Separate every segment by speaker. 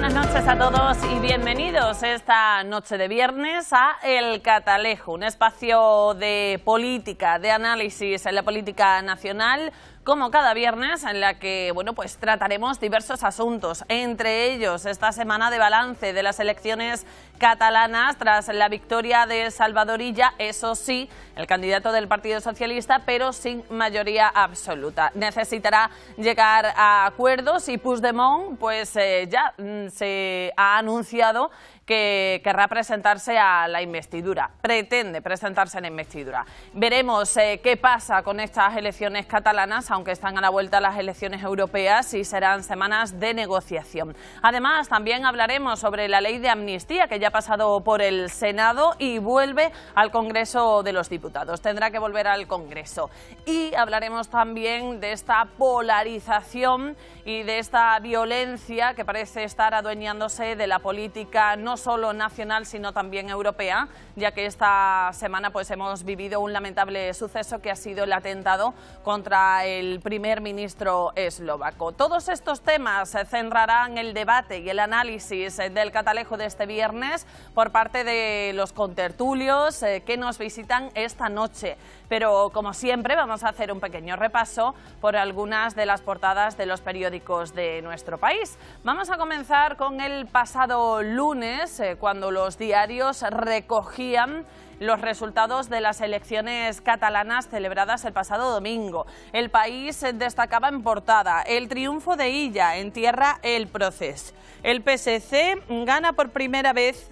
Speaker 1: buenas noches a todos y bienvenidos esta noche de viernes a El Catalejo, un espacio de política, de análisis en la política nacional, como cada viernes, en la que pues trataremos diversos asuntos, entre ellos esta semana de balance de las elecciones catalanas tras la victoria de Salvador Illa, eso sí, el candidato del Partido Socialista, pero sin mayoría absoluta. Necesitará llegar a acuerdos y Puigdemont pues ya se ha anunciado que querrá presentarse a la investidura, pretende presentarse a la investidura. Veremos qué pasa con estas elecciones catalanas, aunque están a la vuelta las elecciones europeas y serán semanas de negociación. Además, también hablaremos sobre la ley de amnistía, que ya ha pasado por el Senado y vuelve al Congreso de los Diputados. Tendrá que volver al Congreso. Y hablaremos también de esta polarización y de esta violencia que parece estar adueñándose de la política no solo nacional sino también europea, ya que esta semana pues hemos vivido un lamentable suceso que ha sido el atentado contra el primer ministro eslovaco. Todos estos temas centrarán el debate y el análisis del Catalejo de este viernes por parte de los contertulios que nos visitan esta noche. Pero como siempre vamos a hacer un pequeño repaso por algunas de las portadas de los periódicos de nuestro país. Vamos a comenzar con el pasado lunes, cuando los diarios recogían los resultados de las elecciones catalanas celebradas el pasado domingo. El País destacaba en portada: el triunfo de Illa entierra el proceso. El PSC gana por primera vez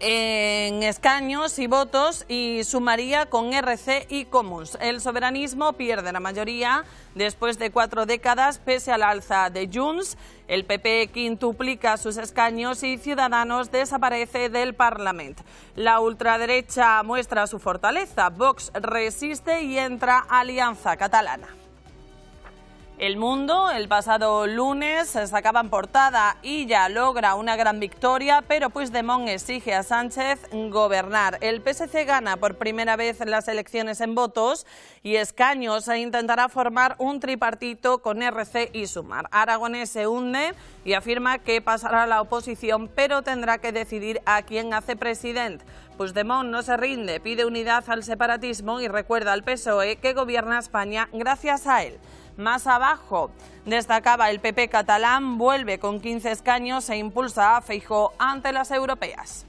Speaker 1: en escaños y votos y sumaría con RC y Comuns. El soberanismo pierde la mayoría después de 4 décadas pese al alza de Junts. El PP quintuplica sus escaños y Ciudadanos desaparece del Parlamento. La ultraderecha muestra su fortaleza. Vox resiste y entra Alianza Catalana. El Mundo, el pasado lunes, sacaba en portada: Illa logra una gran victoria, pero Puigdemont exige a Sánchez gobernar. El PSC gana por primera vez las elecciones en votos y escaños e intentará formar un tripartito con RC y Sumar. Aragonés se hunde y afirma que pasará a la oposición, pero tendrá que decidir a quién hace presidente. Puigdemont no se rinde, pide unidad al separatismo y recuerda al PSOE que gobierna España gracias a él. Más abajo, destacaba: el PP catalán vuelve con 15 escaños e impulsa a Feijóo ante las europeas.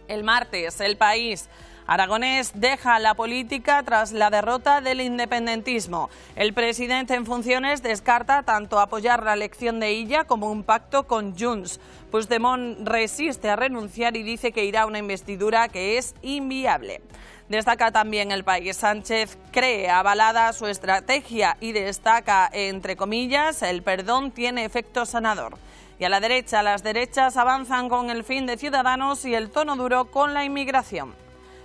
Speaker 1: El martes, El País: Aragonés deja la política tras la derrota del independentismo. El presidente en funciones descarta tanto apoyar la elección de Illa como un pacto con Junts. Puigdemont resiste a renunciar y dice que irá a una investidura que es inviable. Destaca también El País: Sánchez cree avalada su estrategia y destaca, entre comillas, el perdón tiene efecto sanador. Y a la derecha, las derechas avanzan con el fin de Ciudadanos y el tono duro con la inmigración.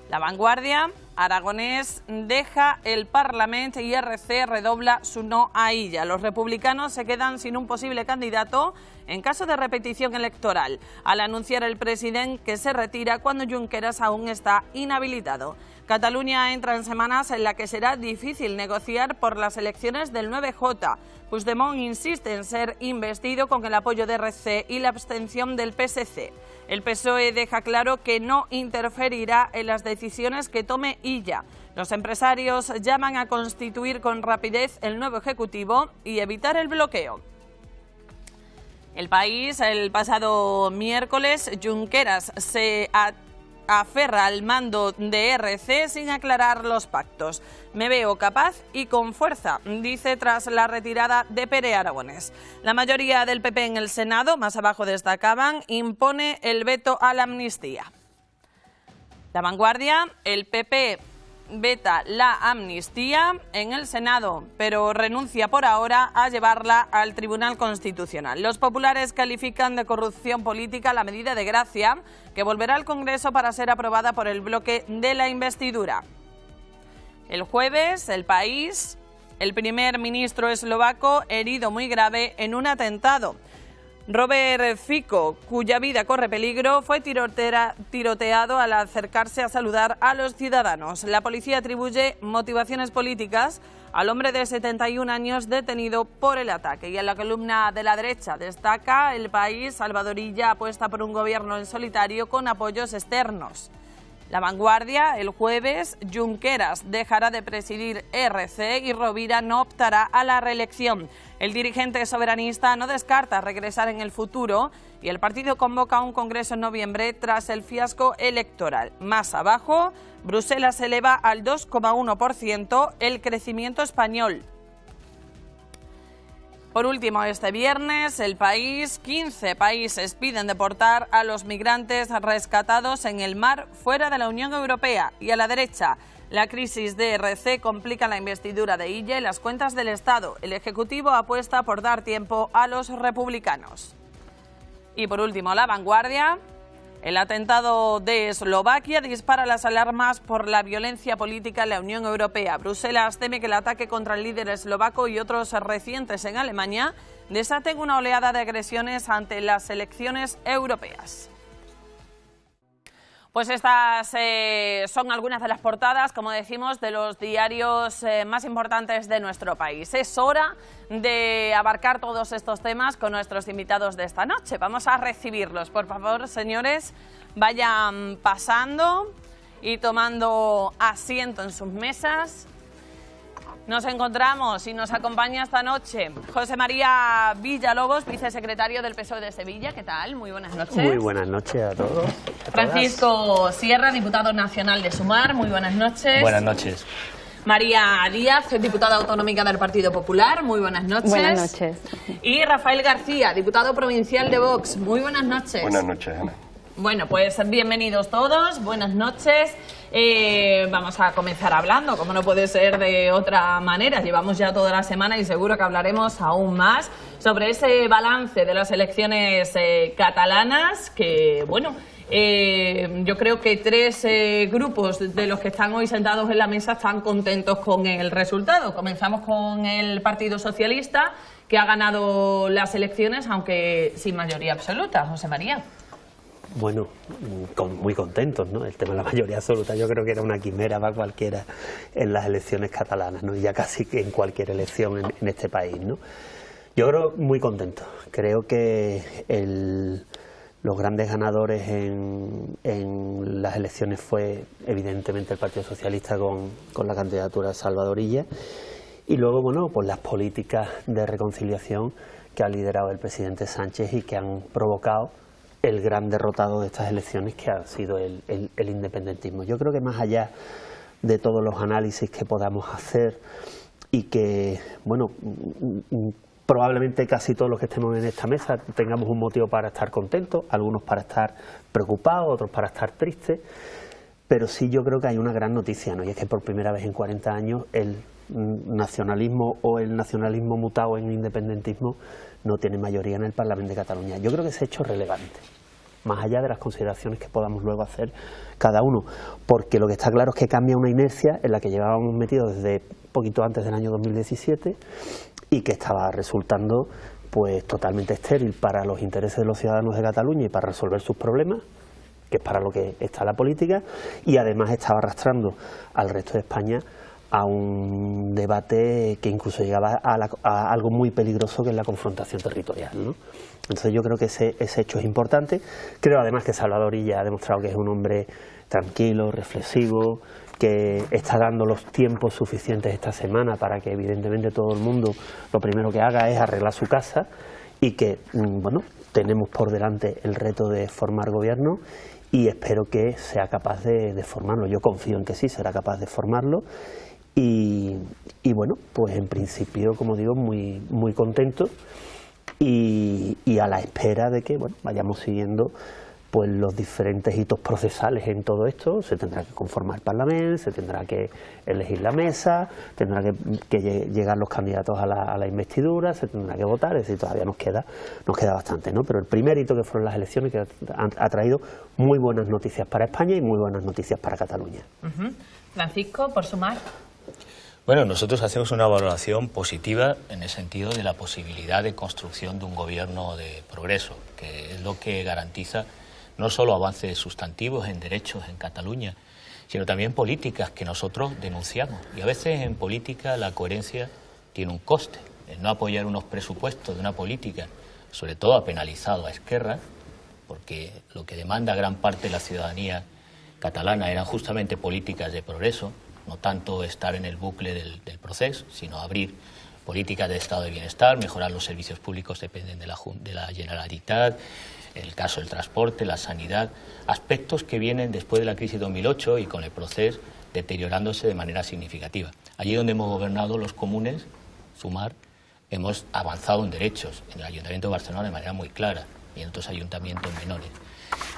Speaker 1: La Vanguardia: Aragonés deja el Parlamento y RC redobla su no a Illa. Los republicanos se quedan sin un posible candidato en caso de repetición electoral, al anunciar el presidente que se retira cuando Junqueras aún está inhabilitado. Cataluña entra en semanas en la que será difícil negociar por las elecciones del 9J. Puigdemont insiste en ser investido con el apoyo de RC y la abstención del PSC. El PSOE deja claro que no interferirá en las decisiones que tome Illa. Los empresarios llaman a constituir con rapidez el nuevo Ejecutivo y evitar el bloqueo. El País: el pasado miércoles, Junqueras se aferra al mando de RC sin aclarar los pactos. Me veo capaz y con fuerza, dice tras la retirada de Pere Aragonés. La mayoría del PP en el Senado, más abajo destacaban, impone el veto a la amnistía. La Vanguardia: el PP veta la amnistía en el Senado, pero renuncia por ahora a llevarla al Tribunal Constitucional. Los populares califican de corrupción política la medida de gracia, que volverá al Congreso para ser aprobada por el bloque de la investidura. El jueves, El País: el primer ministro eslovaco herido muy grave en un atentado. Robert Fico, cuya vida corre peligro, fue tiroteado al acercarse a saludar a los ciudadanos. La policía atribuye motivaciones políticas al hombre de 71 años detenido por el ataque. Y en la columna de la derecha destaca: El País, Salvador Illa apuesta por un gobierno en solitario con apoyos externos. La Vanguardia, el jueves, Junqueras dejará de presidir RC y Rovira no optará a la reelección. El dirigente soberanista no descarta regresar en el futuro y el partido convoca un congreso en noviembre tras el fiasco electoral. Más abajo, Bruselas eleva al 2,1% el crecimiento español. Por último, este viernes, El País, 15 países piden deportar a los migrantes rescatados en el mar fuera de la Unión Europea. Y a la derecha, la crisis de RC complica la investidura de Illa y las cuentas del Estado. El Ejecutivo apuesta por dar tiempo a los republicanos. Y por último, La Vanguardia. El atentado de Eslovaquia dispara las alarmas por la violencia política en la Unión Europea. Bruselas teme que el ataque contra el líder eslovaco y otros recientes en Alemania desaten una oleada de agresiones ante las elecciones europeas. Pues estas son algunas de las portadas, como decimos, de los diarios más importantes de nuestro país. Es hora de abarcar todos estos temas con nuestros invitados de esta noche. Vamos a recibirlos. Por favor, señores, vayan pasando y tomando asiento en sus mesas. Nos encontramos y nos acompaña esta noche José María Villalobos, vicesecretario del PSOE de Sevilla. ¿Qué tal? Muy buenas noches.
Speaker 2: Muy buenas noches a todos.
Speaker 1: Francisco Sierra, diputado nacional de Sumar. Muy buenas noches.
Speaker 3: Buenas noches.
Speaker 1: María Díaz, diputada autonómica del Partido Popular. Muy buenas noches.
Speaker 4: Buenas noches.
Speaker 1: Y Rafael García, diputado provincial de Vox. Muy buenas noches.
Speaker 3: Buenas noches, Ana.
Speaker 1: Bueno, pues bienvenidos todos, buenas noches. Vamos a comenzar hablando, como no puede ser de otra manera. Llevamos ya toda la semana y seguro que hablaremos aún más sobre ese balance de las elecciones catalanas que, bueno, yo creo que tres grupos de los que están hoy sentados en la mesa están contentos con el resultado. Comenzamos con el Partido Socialista, que ha ganado las elecciones, aunque sin mayoría absoluta. José María.
Speaker 2: Bueno, muy contentos, ¿no? El tema de la mayoría absoluta yo creo que era una quimera para cualquiera en las elecciones catalanas, ¿no? Ya casi que en cualquier elección en este país, ¿no? Yo creo muy contentos. Creo que los grandes ganadores en las elecciones fue evidentemente el Partido Socialista con la candidatura de Salvador Illa y luego, bueno, pues las políticas de reconciliación que ha liderado el presidente Sánchez y que han provocado el gran derrotado de estas elecciones, que ha sido el independentismo. Yo creo que más allá de todos los análisis que podamos hacer y que, bueno, probablemente casi todos los que estemos en esta mesa tengamos un motivo para estar contentos, algunos para estar preocupados, otros para estar tristes, pero sí yo creo que hay una gran noticia, ¿no? Y es que por primera vez en 40 años el nacionalismo o el nacionalismo mutado en independentismo no tiene mayoría en el Parlamento de Cataluña. Yo creo que ese hecho es relevante, más allá de las consideraciones que podamos luego hacer cada uno, porque lo que está claro es que cambia una inercia en la que llevábamos metidos desde poquito antes del año 2017 y que estaba resultando pues totalmente estéril para los intereses de los ciudadanos de Cataluña y para resolver sus problemas, que es para lo que está la política, y además estaba arrastrando al resto de España a un debate que incluso llegaba a algo muy peligroso, que es la confrontación territorial, ¿no? Entonces yo creo que ese hecho es importante. Creo además que Salvador Illa ha demostrado que es un hombre tranquilo, reflexivo, que está dando los tiempos suficientes esta semana para que evidentemente todo el mundo lo primero que haga es arreglar su casa y que, bueno, tenemos por delante el reto de formar gobierno y espero que sea capaz de formarlo. Yo confío en que sí, será capaz de formarlo. Y bueno, pues en principio, como digo, muy contento y a la espera de que, bueno, vayamos siguiendo pues los diferentes hitos procesales en todo esto. Se tendrá que conformar el Parlamento, se tendrá que elegir la mesa, tendrá que llegar los candidatos a la investidura, se tendrá que votar, es decir, todavía nos queda bastante, ¿no? Pero el primer hito, que fueron las elecciones, que ha traído muy buenas noticias para España y muy buenas noticias para Cataluña.
Speaker 1: Francisco, por Sumar.
Speaker 3: Bueno, nosotros hacemos una valoración positiva en el sentido de la posibilidad de construcción de un gobierno de progreso, que es lo que garantiza no solo avances sustantivos en derechos en Cataluña, sino también políticas que nosotros denunciamos. Y a veces en política la coherencia tiene un coste. El no apoyar unos presupuestos de una política, sobre todo ha penalizado a Esquerra, porque lo que demanda gran parte de la ciudadanía catalana eran justamente políticas de progreso, no tanto estar en el bucle del proceso, sino abrir políticas de estado de bienestar, mejorar los servicios públicos dependen de la Generalitat, el caso del transporte, la sanidad, aspectos que vienen después de la crisis de 2008 y con el proceso deteriorándose de manera significativa. Allí donde hemos gobernado los comunes, Sumar, hemos avanzado en derechos, en el Ayuntamiento de Barcelona de manera muy clara y en otros ayuntamientos menores.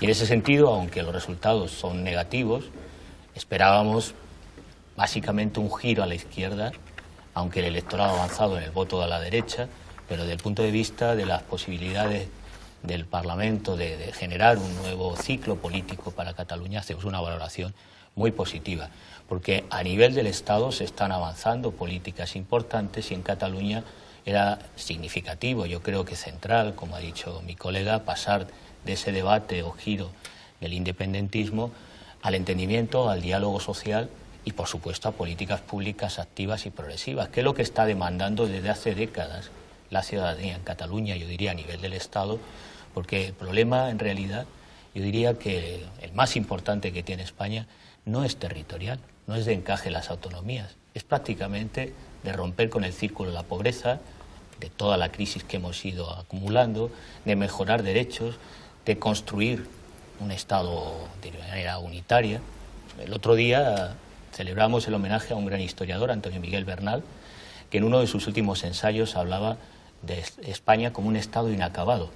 Speaker 3: Y en ese sentido, aunque los resultados son negativos, esperábamos básicamente un giro a la izquierda, aunque el electorado ha avanzado en el voto a la derecha, pero desde el punto de vista de las posibilidades del Parlamento de generar un nuevo ciclo político para Cataluña, hacemos una valoración muy positiva, porque a nivel del Estado se están avanzando políticas importantes y en Cataluña era significativo, yo creo que central, como ha dicho mi colega, pasar de ese debate o giro del independentismo al entendimiento, al diálogo social y, por supuesto, a políticas públicas activas y progresivas, que es lo que está demandando desde hace décadas la ciudadanía en Cataluña, yo diría a nivel del Estado, porque el problema, en realidad, yo diría que el más importante que tiene España no es territorial, no es de encaje las autonomías, es prácticamente de romper con el círculo de la pobreza, de toda la crisis que hemos ido acumulando, de mejorar derechos, de construir un Estado de manera unitaria. El otro día celebramos el homenaje a un gran historiador, Antonio Miguel Bernal, que en uno de sus últimos ensayos hablaba de España como un Estado inacabado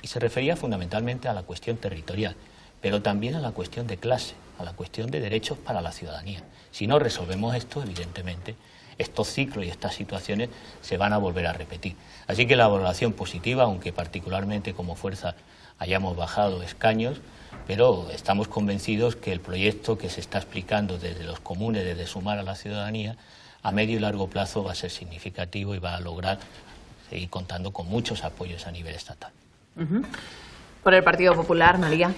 Speaker 3: y se refería fundamentalmente a la cuestión territorial, pero también a la cuestión de clase, a la cuestión de derechos para la ciudadanía. Si no resolvemos esto, evidentemente, estos ciclos y estas situaciones se van a volver a repetir. Así que la valoración positiva, aunque particularmente como fuerza hayamos bajado escaños, pero estamos convencidos que el proyecto que se está explicando desde los comunes, desde Sumar a la ciudadanía, a medio y largo plazo va a ser significativo y va a lograr seguir contando con muchos apoyos a nivel estatal.
Speaker 4: Por el Partido Popular, María.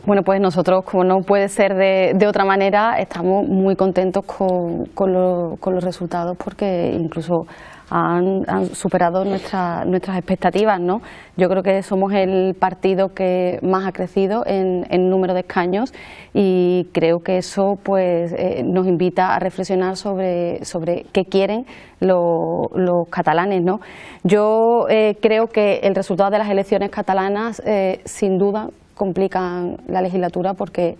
Speaker 5: Bueno, pues nosotros, como no puede ser de otra manera, estamos muy contentos con los resultados porque incluso han superado nuestras expectativas, ¿no? Yo creo que somos el partido que más ha crecido en número de escaños y creo que eso pues nos invita a reflexionar sobre qué quieren los catalanes, ¿no? Yo creo que el resultado de las elecciones catalanas sin duda complican la legislatura porque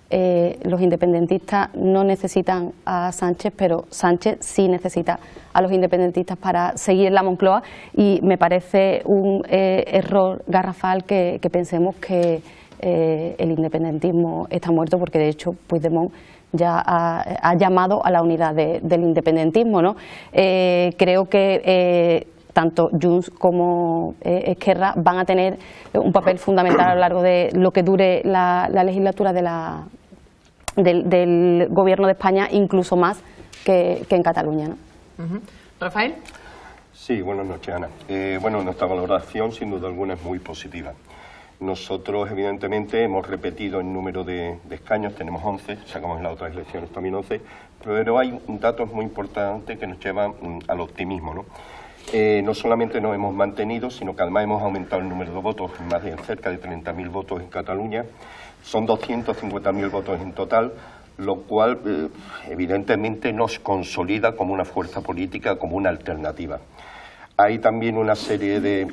Speaker 5: los independentistas no necesitan a Sánchez, pero Sánchez sí necesita a los independentistas para seguir en la Moncloa y me parece un error garrafal que pensemos que el independentismo está muerto porque de hecho Puigdemont ya ha llamado a la unidad del independentismo, ¿no? Creo que tanto Junts como Esquerra van a tener un papel fundamental a lo largo de lo que dure la legislatura del Gobierno de España, incluso más que en Cataluña, ¿no?
Speaker 4: Rafael.
Speaker 6: Sí, buenas noches, Ana. Bueno, nuestra valoración sin duda alguna es muy positiva. Nosotros, evidentemente, hemos repetido el número de escaños, tenemos 11, sacamos en las otras elecciones también 11, pero hay datos muy importantes que nos llevan al optimismo, ¿no? No solamente nos hemos mantenido, sino que además hemos aumentado el número de votos, más de cerca de 30.000 votos en Cataluña, son 250.000 votos en total, lo cual evidentemente nos consolida como una fuerza política, como una alternativa. Hay también una serie de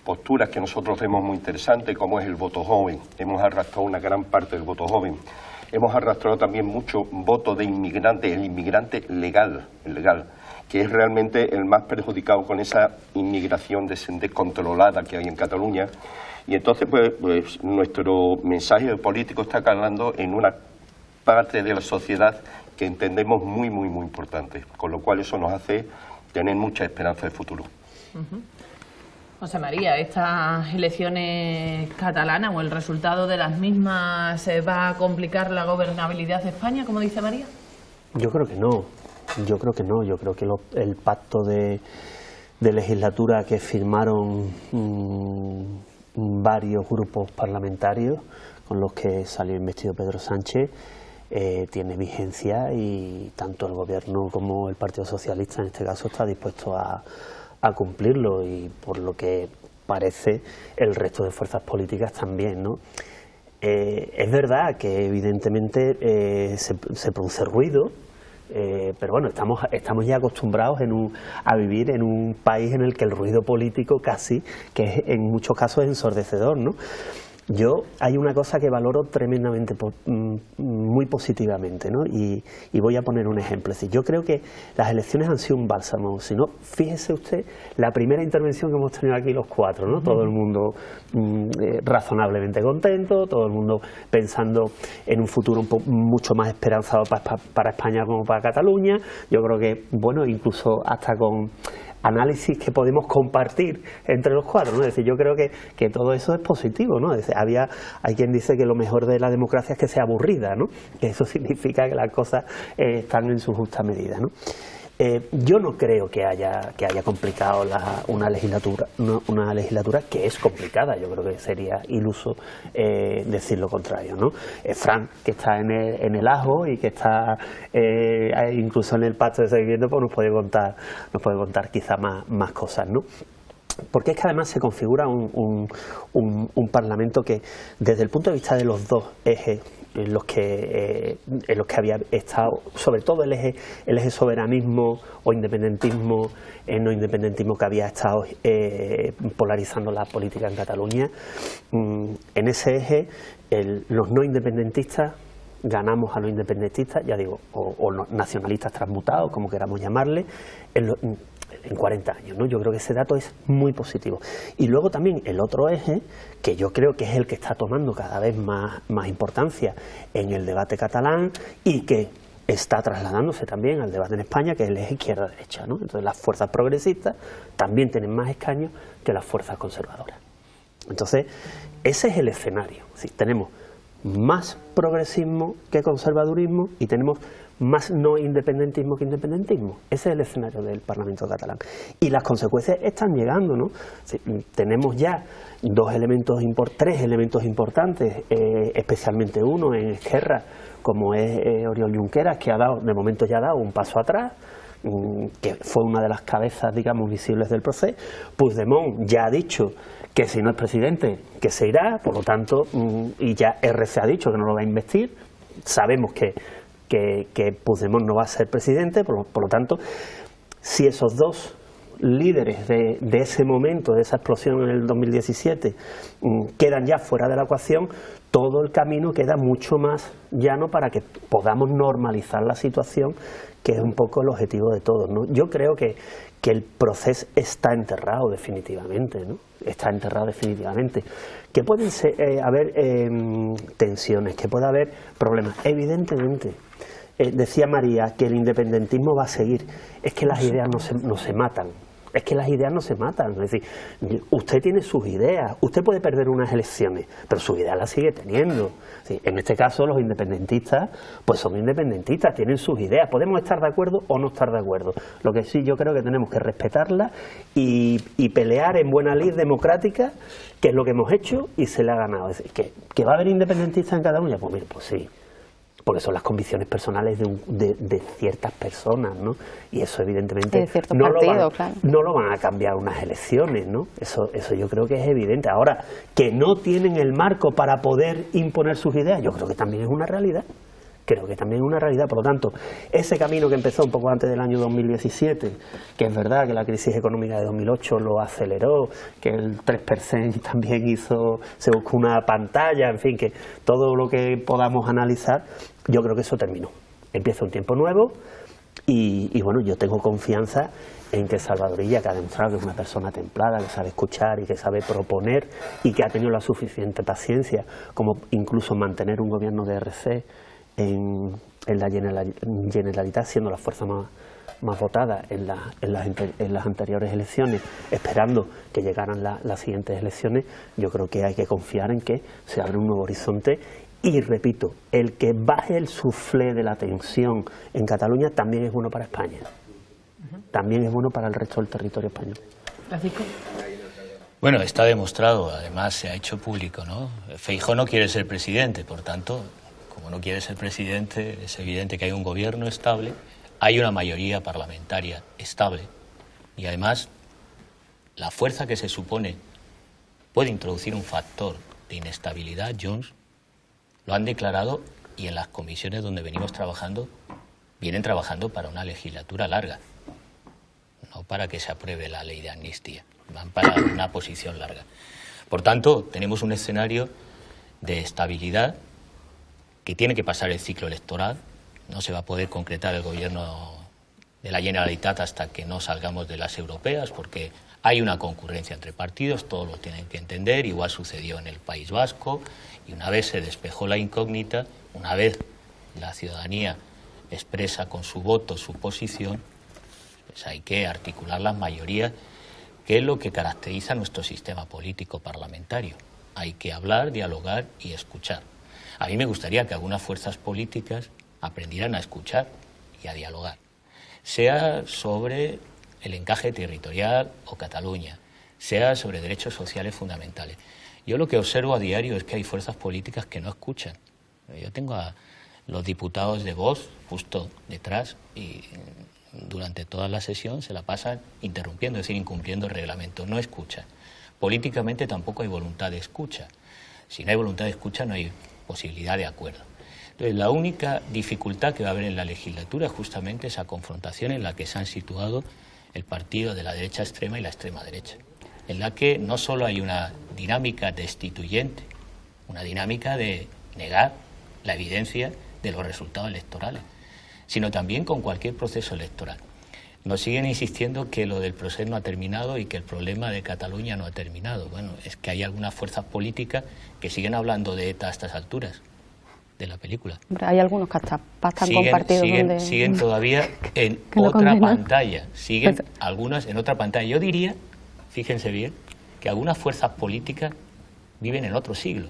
Speaker 6: posturas que nosotros vemos muy interesantes, como es el voto joven. Hemos arrastrado una gran parte del voto joven. Hemos arrastrado también mucho voto de inmigrante, el inmigrante legal, que es realmente el más perjudicado con esa inmigración descontrolada que hay en Cataluña. Y entonces, pues nuestro mensaje político está calando en una parte de la sociedad que entendemos muy importante, con lo cual eso nos hace tener mucha esperanza de futuro.
Speaker 4: José María, ¿estas elecciones catalanas o el resultado de las mismas va a complicar la gobernabilidad de España, como dice María?
Speaker 2: Yo creo que no. Yo creo que no, yo creo que el pacto de legislatura que firmaron varios grupos parlamentarios con los que salió investido Pedro Sánchez tiene vigencia, y tanto el Gobierno como el Partido Socialista en este caso está dispuesto a cumplirlo, y por lo que parece el resto de fuerzas políticas también, ¿no? Es verdad que evidentemente se produce ruido, pero bueno, estamos ya acostumbrados a vivir en un país en el que el ruido político casi, que es, en muchos casos es ensordecedor, ¿no? Hay una cosa que valoro tremendamente, muy positivamente, ¿no? Y voy a poner un ejemplo. Es decir, yo creo que las elecciones han sido un bálsamo. Si no, fíjese usted la primera intervención que hemos tenido aquí los cuatro, ¿no? Todo el mundo razonablemente contento, todo el mundo pensando en un futuro mucho más esperanzado para España como para Cataluña. Yo creo que, bueno, incluso hasta con análisis que podemos compartir entre los cuatro, ¿no? Es decir, yo creo que todo eso es positivo, ¿no? Es decir, hay quien dice que lo mejor de la democracia es que sea aburrida, ¿no? Que eso significa que las cosas están en su justa medida, ¿no? Yo no creo que haya complicado una legislatura que es complicada. Yo creo que sería iluso decir lo contrario, ¿no? Fran, que está en el ajo y que está incluso en el pacto de seguimiento, pues nos puede contar quizá más cosas, ¿no? Porque es que además se configura un Parlamento que, desde el punto de vista de los dos ejes en los que había estado, sobre todo el eje soberanismo o independentismo, no independentismo, que había estado polarizando la política en Cataluña, en ese eje los no independentistas ganamos a los independentistas, ya digo, o nacionalistas transmutados, como queramos llamarle, en 40 años, ¿no? Yo creo que ese dato es muy positivo. Y luego también el otro eje, que yo creo que es el que está tomando cada vez más importancia en el debate catalán y que está trasladándose también al debate en España, que es el eje izquierda-derecha, ¿no? Entonces las fuerzas progresistas también tienen más escaños que las fuerzas conservadoras. Entonces, ese es el escenario. ¿Sí? Tenemos más progresismo que conservadurismo y tenemos más no independentismo que independentismo. Ese es el escenario del Parlamento catalán. Y las consecuencias están llegando, ¿no? Sí, tenemos ya tres elementos importantes, especialmente uno en Esquerra, como es Oriol Junqueras, que de momento ya ha dado un paso atrás, que fue una de las cabezas, digamos, visibles del proceso. Puigdemont ya ha dicho que si no es presidente, que se irá, por lo tanto, y ya RC ha dicho que no lo va a investir. Sabemos que Puigdemont no va a ser presidente, por lo tanto, si esos dos líderes de ese momento, de esa explosión en el 2017, quedan ya fuera de la ecuación, todo el camino queda mucho más llano para que podamos normalizar la situación, que es un poco el objetivo de todos, ¿no? Yo creo que el proceso está enterrado definitivamente, ¿no? Está enterrado definitivamente. Que pueden haber tensiones, que puede haber problemas, evidentemente. Decía María que el independentismo va a seguir. Es que las ideas no se matan. Es que las ideas no se matan. Es decir, usted tiene sus ideas, usted puede perder unas elecciones, pero sus ideas las sigue teniendo. Sí, en este caso los independentistas, pues son independentistas, tienen sus ideas. Podemos estar de acuerdo o no estar de acuerdo. Lo que sí yo creo que tenemos que respetarlas y pelear en buena lid democrática, que es lo que hemos hecho y se le ha ganado. Es decir, ¿que va a haber independentistas en Cataluña? Pues mire, pues sí. Porque son las convicciones personales de ciertas personas, ¿no? Y eso evidentemente no lo van a cambiar unas elecciones, ¿no? Eso yo creo que es evidente. Ahora, que no tienen el marco para poder imponer sus ideas, yo creo que también es una realidad. Creo que también es una realidad. Por lo tanto, ese camino que empezó un poco antes del año 2017, que es verdad que la crisis económica de 2008 lo aceleró, que el 3% también se buscó una pantalla, en fin, que todo lo que podamos analizar, yo creo que eso terminó. Empieza un tiempo nuevo y bueno, yo tengo confianza en que Salvador Illa, que ha demostrado que es una persona templada, que sabe escuchar y que sabe proponer y que ha tenido la suficiente paciencia como incluso mantener un gobierno de RC en la Generalitat, siendo la fuerza más votada en las anteriores elecciones, esperando que llegaran las siguientes elecciones. Yo creo que hay que confiar en que se abre un nuevo horizonte Y repito, el que baje el suflé de la tensión en Cataluña también es bueno para España. También es bueno para el resto del territorio español.
Speaker 4: Francisco.
Speaker 3: Bueno, está demostrado, además se ha hecho público, ¿no? Feijóo no quiere ser presidente, por tanto, como no quiere ser presidente, es evidente que hay un gobierno estable, hay una mayoría parlamentaria estable y además la fuerza que se supone puede introducir un factor de inestabilidad, Junts, lo han declarado y en las comisiones donde venimos trabajando, vienen trabajando para una legislatura larga, no para que se apruebe la ley de amnistía, van para una posición larga. Por tanto, tenemos un escenario de estabilidad que tiene que pasar el ciclo electoral, no se va a poder concretar el gobierno de la Generalitat hasta que no salgamos de las europeas, porque hay una concurrencia entre partidos, todos lo tienen que entender, igual sucedió en el País Vasco, y una vez se despejó la incógnita, una vez la ciudadanía expresa con su voto su posición, pues hay que articular las mayorías, que es lo que caracteriza nuestro sistema político parlamentario. Hay que hablar, dialogar y escuchar. A mí me gustaría que algunas fuerzas políticas aprendieran a escuchar y a dialogar, sea sobre el encaje territorial o Cataluña, sea sobre derechos sociales fundamentales. Yo lo que observo a diario es que hay fuerzas políticas que no escuchan. Yo tengo a los diputados de Vox justo detrás y durante toda la sesión se la pasan interrumpiendo, es decir, incumpliendo el reglamento, no escuchan. Políticamente tampoco hay voluntad de escucha. Si no hay voluntad de escucha no hay posibilidad de acuerdo. Entonces, la única dificultad que va a haber en la legislatura es justamente esa confrontación en la que se han situado el partido de la derecha extrema y la extrema derecha, en la que no solo hay una dinámica destituyente, una dinámica de negar la evidencia de los resultados electorales, sino también con cualquier proceso electoral. Nos siguen insistiendo que lo del procés no ha terminado y que el problema de Cataluña no ha terminado. Bueno, es que hay algunas fuerzas políticas que siguen hablando de ETA a estas alturas de la película.
Speaker 5: Hay algunos que hasta están compartidos.
Speaker 3: Siguen todavía en otra pantalla. Siguen algunas en otra pantalla. Yo diría, fíjense bien, que algunas fuerzas políticas viven en otro siglo.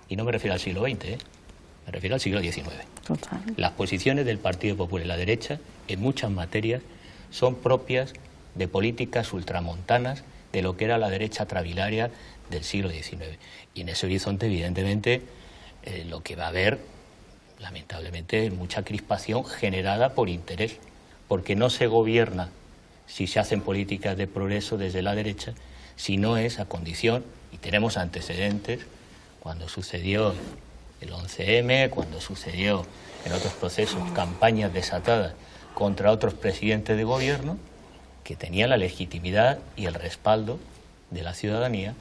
Speaker 3: Y no me refiero al siglo XX, me refiero al siglo XIX.
Speaker 5: Total.
Speaker 3: Las posiciones del Partido Popular y la derecha, en muchas materias, son propias de políticas ultramontanas de lo que era la derecha travilaria del siglo XIX. Y en ese horizonte, evidentemente, lo que va a haber, lamentablemente, es mucha crispación generada por interés, porque no se gobierna si se hacen políticas de progreso desde la derecha, si no es a condición, y tenemos antecedentes, cuando sucedió el 11M, cuando sucedió en otros procesos campañas desatadas contra otros presidentes de gobierno que tenían la legitimidad y el respaldo de la ciudadanía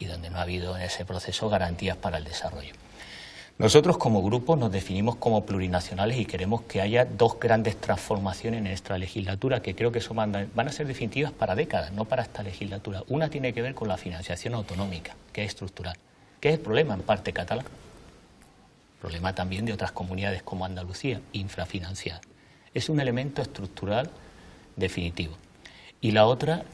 Speaker 3: y donde no ha habido en ese proceso garantías para el desarrollo. Nosotros como grupo nos definimos como plurinacionales y queremos que haya dos grandes transformaciones en esta legislatura que creo que van a ser definitivas para décadas, no para esta legislatura. Una tiene que ver con la financiación autonómica, que es estructural, que es el problema en parte catalán, problema también de otras comunidades como Andalucía, infrafinanciada. Es un elemento estructural definitivo. Y la otra,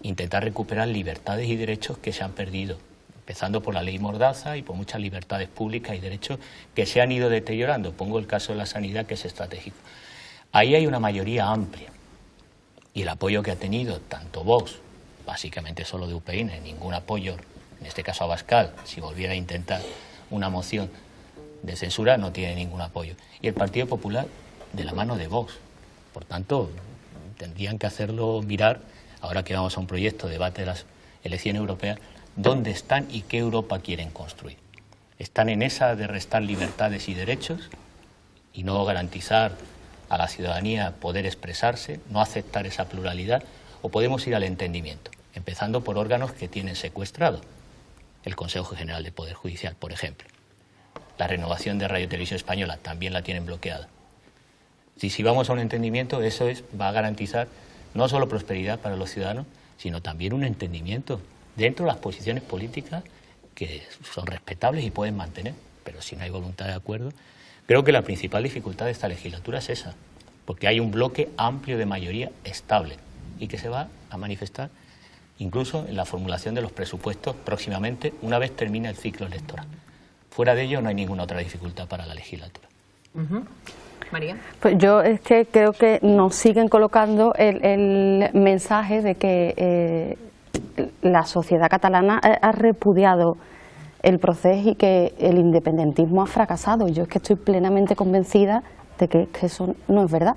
Speaker 3: intentar recuperar libertades y derechos que se han perdido, empezando por la ley Mordaza y por muchas libertades públicas y derechos que se han ido deteriorando. Pongo el caso de la sanidad, que es estratégico. Ahí hay una mayoría amplia y el apoyo que ha tenido tanto Vox, básicamente solo de UPN, ningún apoyo, en este caso a Abascal, si volviera a intentar una moción de censura, no tiene ningún apoyo. Y el Partido Popular, de la mano de Vox. Por tanto, tendrían que hacerlo mirar, ahora que vamos a un proyecto de debate de las elecciones europeas, dónde están y qué Europa quieren construir. ¿Están en esa de restar libertades y derechos y no garantizar a la ciudadanía poder expresarse, no aceptar esa pluralidad? ¿O podemos ir al entendimiento, empezando por órganos que tienen secuestrado? El Consejo General de Poder Judicial, por ejemplo. La renovación de Radio y Televisión Española también la tienen bloqueada. Si vamos a un entendimiento, eso va a garantizar no solo prosperidad para los ciudadanos, sino también un entendimiento dentro de las posiciones políticas que son respetables y pueden mantener. Pero si no hay voluntad de acuerdo, creo que la principal dificultad de esta legislatura es esa, porque hay un bloque amplio de mayoría estable y que se va a manifestar incluso en la formulación de los presupuestos próximamente, una vez termine el ciclo electoral. Fuera de ello no hay ninguna otra dificultad para la legislatura.
Speaker 4: María.
Speaker 5: Pues yo es que creo que nos siguen colocando el mensaje de que la sociedad catalana ha repudiado el proceso y que el independentismo ha fracasado. Yo es que estoy plenamente convencida de que eso no es verdad.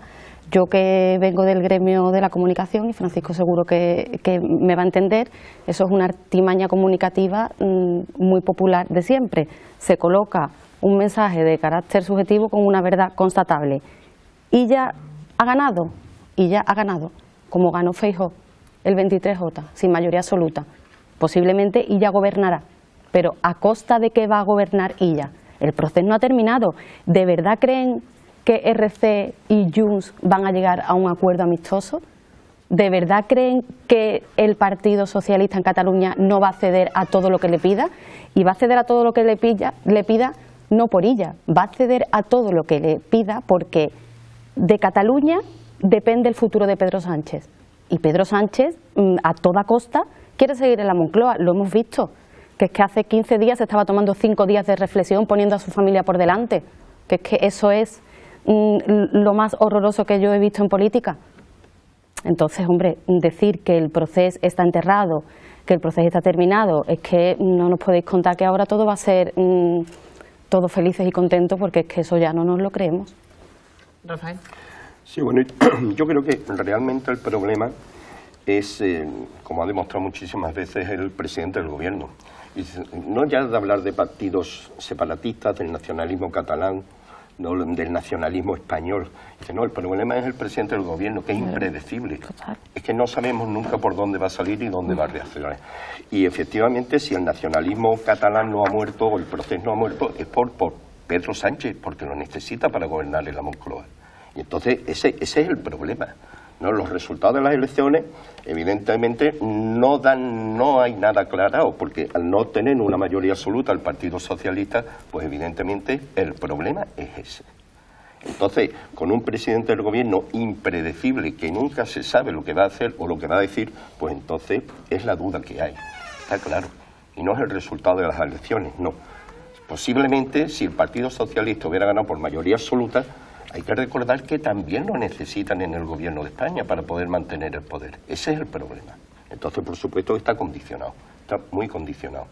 Speaker 5: Yo que vengo del gremio de la comunicación, y Francisco seguro que me va a entender, eso es una artimaña comunicativa muy popular de siempre. Se coloca un mensaje de carácter subjetivo con una verdad constatable. Y ya ha ganado, como ganó Feijóo el 23J, sin mayoría absoluta. Posiblemente Illa gobernará, pero ¿a costa de qué va a gobernar Illa? El proceso no ha terminado. ¿De verdad creen que RC y Junts van a llegar a un acuerdo amistoso? ¿De verdad creen que el Partido Socialista en Cataluña no va a ceder a todo lo que le pida? Y va a ceder a todo lo que le pida no por Illa, va a ceder a todo lo que le pida porque de Cataluña depende el futuro de Pedro Sánchez. Y Pedro Sánchez, a toda costa, quiere seguir en la Moncloa, lo hemos visto, que es que hace 15 días se estaba tomando 5 días de reflexión poniendo a su familia por delante, que es que eso es lo más horroroso que yo he visto en política. Entonces, hombre, decir que el proceso está enterrado, que el proceso está terminado, es que no nos podéis contar que ahora todo va a ser todos felices y contentos, porque es que eso ya no nos lo creemos.
Speaker 4: Rafael.
Speaker 6: Sí, bueno, yo creo que realmente el problema es, como ha demostrado muchísimas veces el presidente del gobierno, y no ya de hablar de partidos separatistas, del nacionalismo catalán, no del nacionalismo español. Dice, no, el problema es el presidente del gobierno, que es impredecible. Es que no sabemos nunca por dónde va a salir y dónde va a reaccionar. Y efectivamente, si el nacionalismo catalán no ha muerto, o el proceso no ha muerto, es por Pedro Sánchez, porque lo necesita para gobernar en la Moncloa. Y entonces ese es el problema, ¿no? Los resultados de las elecciones, evidentemente, no hay nada aclarado, porque al no tener una mayoría absoluta el Partido Socialista, pues evidentemente el problema es ese. Entonces, con un presidente del gobierno impredecible, que nunca se sabe lo que va a hacer o lo que va a decir, pues entonces es la duda que hay, está claro. Y no es el resultado de las elecciones, no. Posiblemente, si el Partido Socialista hubiera ganado por mayoría absoluta, hay que recordar que también lo necesitan en el gobierno de España para poder mantener el poder. Ese es el problema. Entonces, por supuesto, está condicionado, está muy condicionado.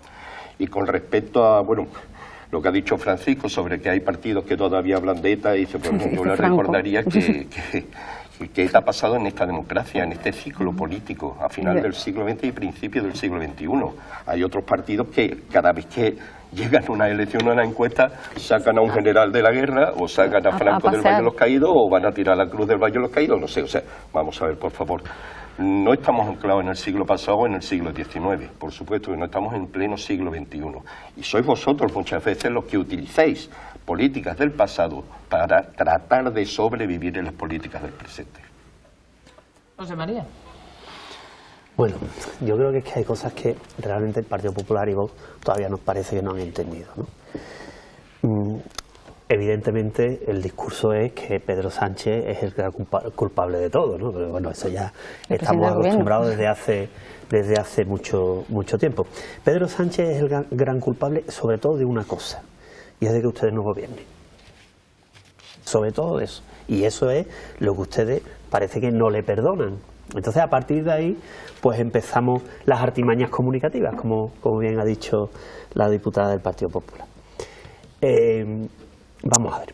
Speaker 6: Y con respecto a, bueno, lo que ha dicho Francisco sobre que hay partidos que todavía hablan de ETA, dice, pues yo le recordaría que ETA ha pasado en esta democracia, en este ciclo político, a final del siglo XX y principio del siglo XXI. Hay otros partidos que cada vez que llegan a una elección o una encuesta, sacan a un general de la guerra, o sacan a Franco del Valle de los Caídos, o van a tirar la cruz del Valle de los Caídos, no sé, o sea, vamos a ver, por favor. No estamos anclados en el siglo pasado o en el siglo XIX, por supuesto que no estamos en pleno siglo XXI. Y sois vosotros muchas veces los que utilizáis políticas del pasado para tratar de sobrevivir en las políticas del presente.
Speaker 4: José María.
Speaker 2: Bueno, yo creo que es que hay cosas que realmente el Partido Popular y Vox todavía nos parece que no han entendido, ¿no? Evidentemente el discurso es que Pedro Sánchez es el gran culpable de todo, ¿no? Pero bueno, eso ya estamos acostumbrados desde hace mucho tiempo. Pedro Sánchez es el gran culpable sobre todo de una cosa, y es de que ustedes no gobiernen. Sobre todo de eso. Y eso es lo que ustedes parece que no le perdonan. Entonces, a partir de ahí, pues empezamos las artimañas comunicativas, como bien ha dicho la diputada del Partido Popular. Vamos a ver.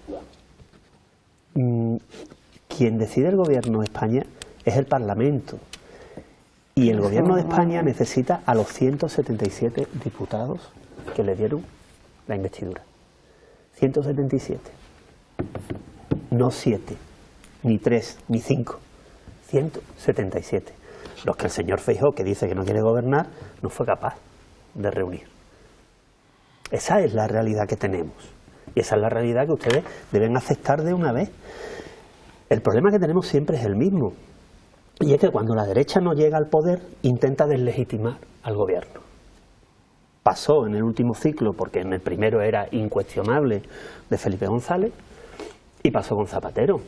Speaker 2: Quien decide el gobierno de España es el Parlamento. Y el gobierno de España necesita a los 177 diputados que le dieron la investidura. 177. No 7, ni 3, ni 5. 177. Los que el señor Feijóo, que dice que no quiere gobernar, no fue capaz de reunir. Esa es la realidad que tenemos. Y esa es la realidad que ustedes deben aceptar de una vez. El problema que tenemos siempre es el mismo. Y es que cuando la derecha no llega al poder, intenta deslegitimar al gobierno. Pasó en el último ciclo, porque en el primero era incuestionable, de Felipe González, y pasó con Zapatero.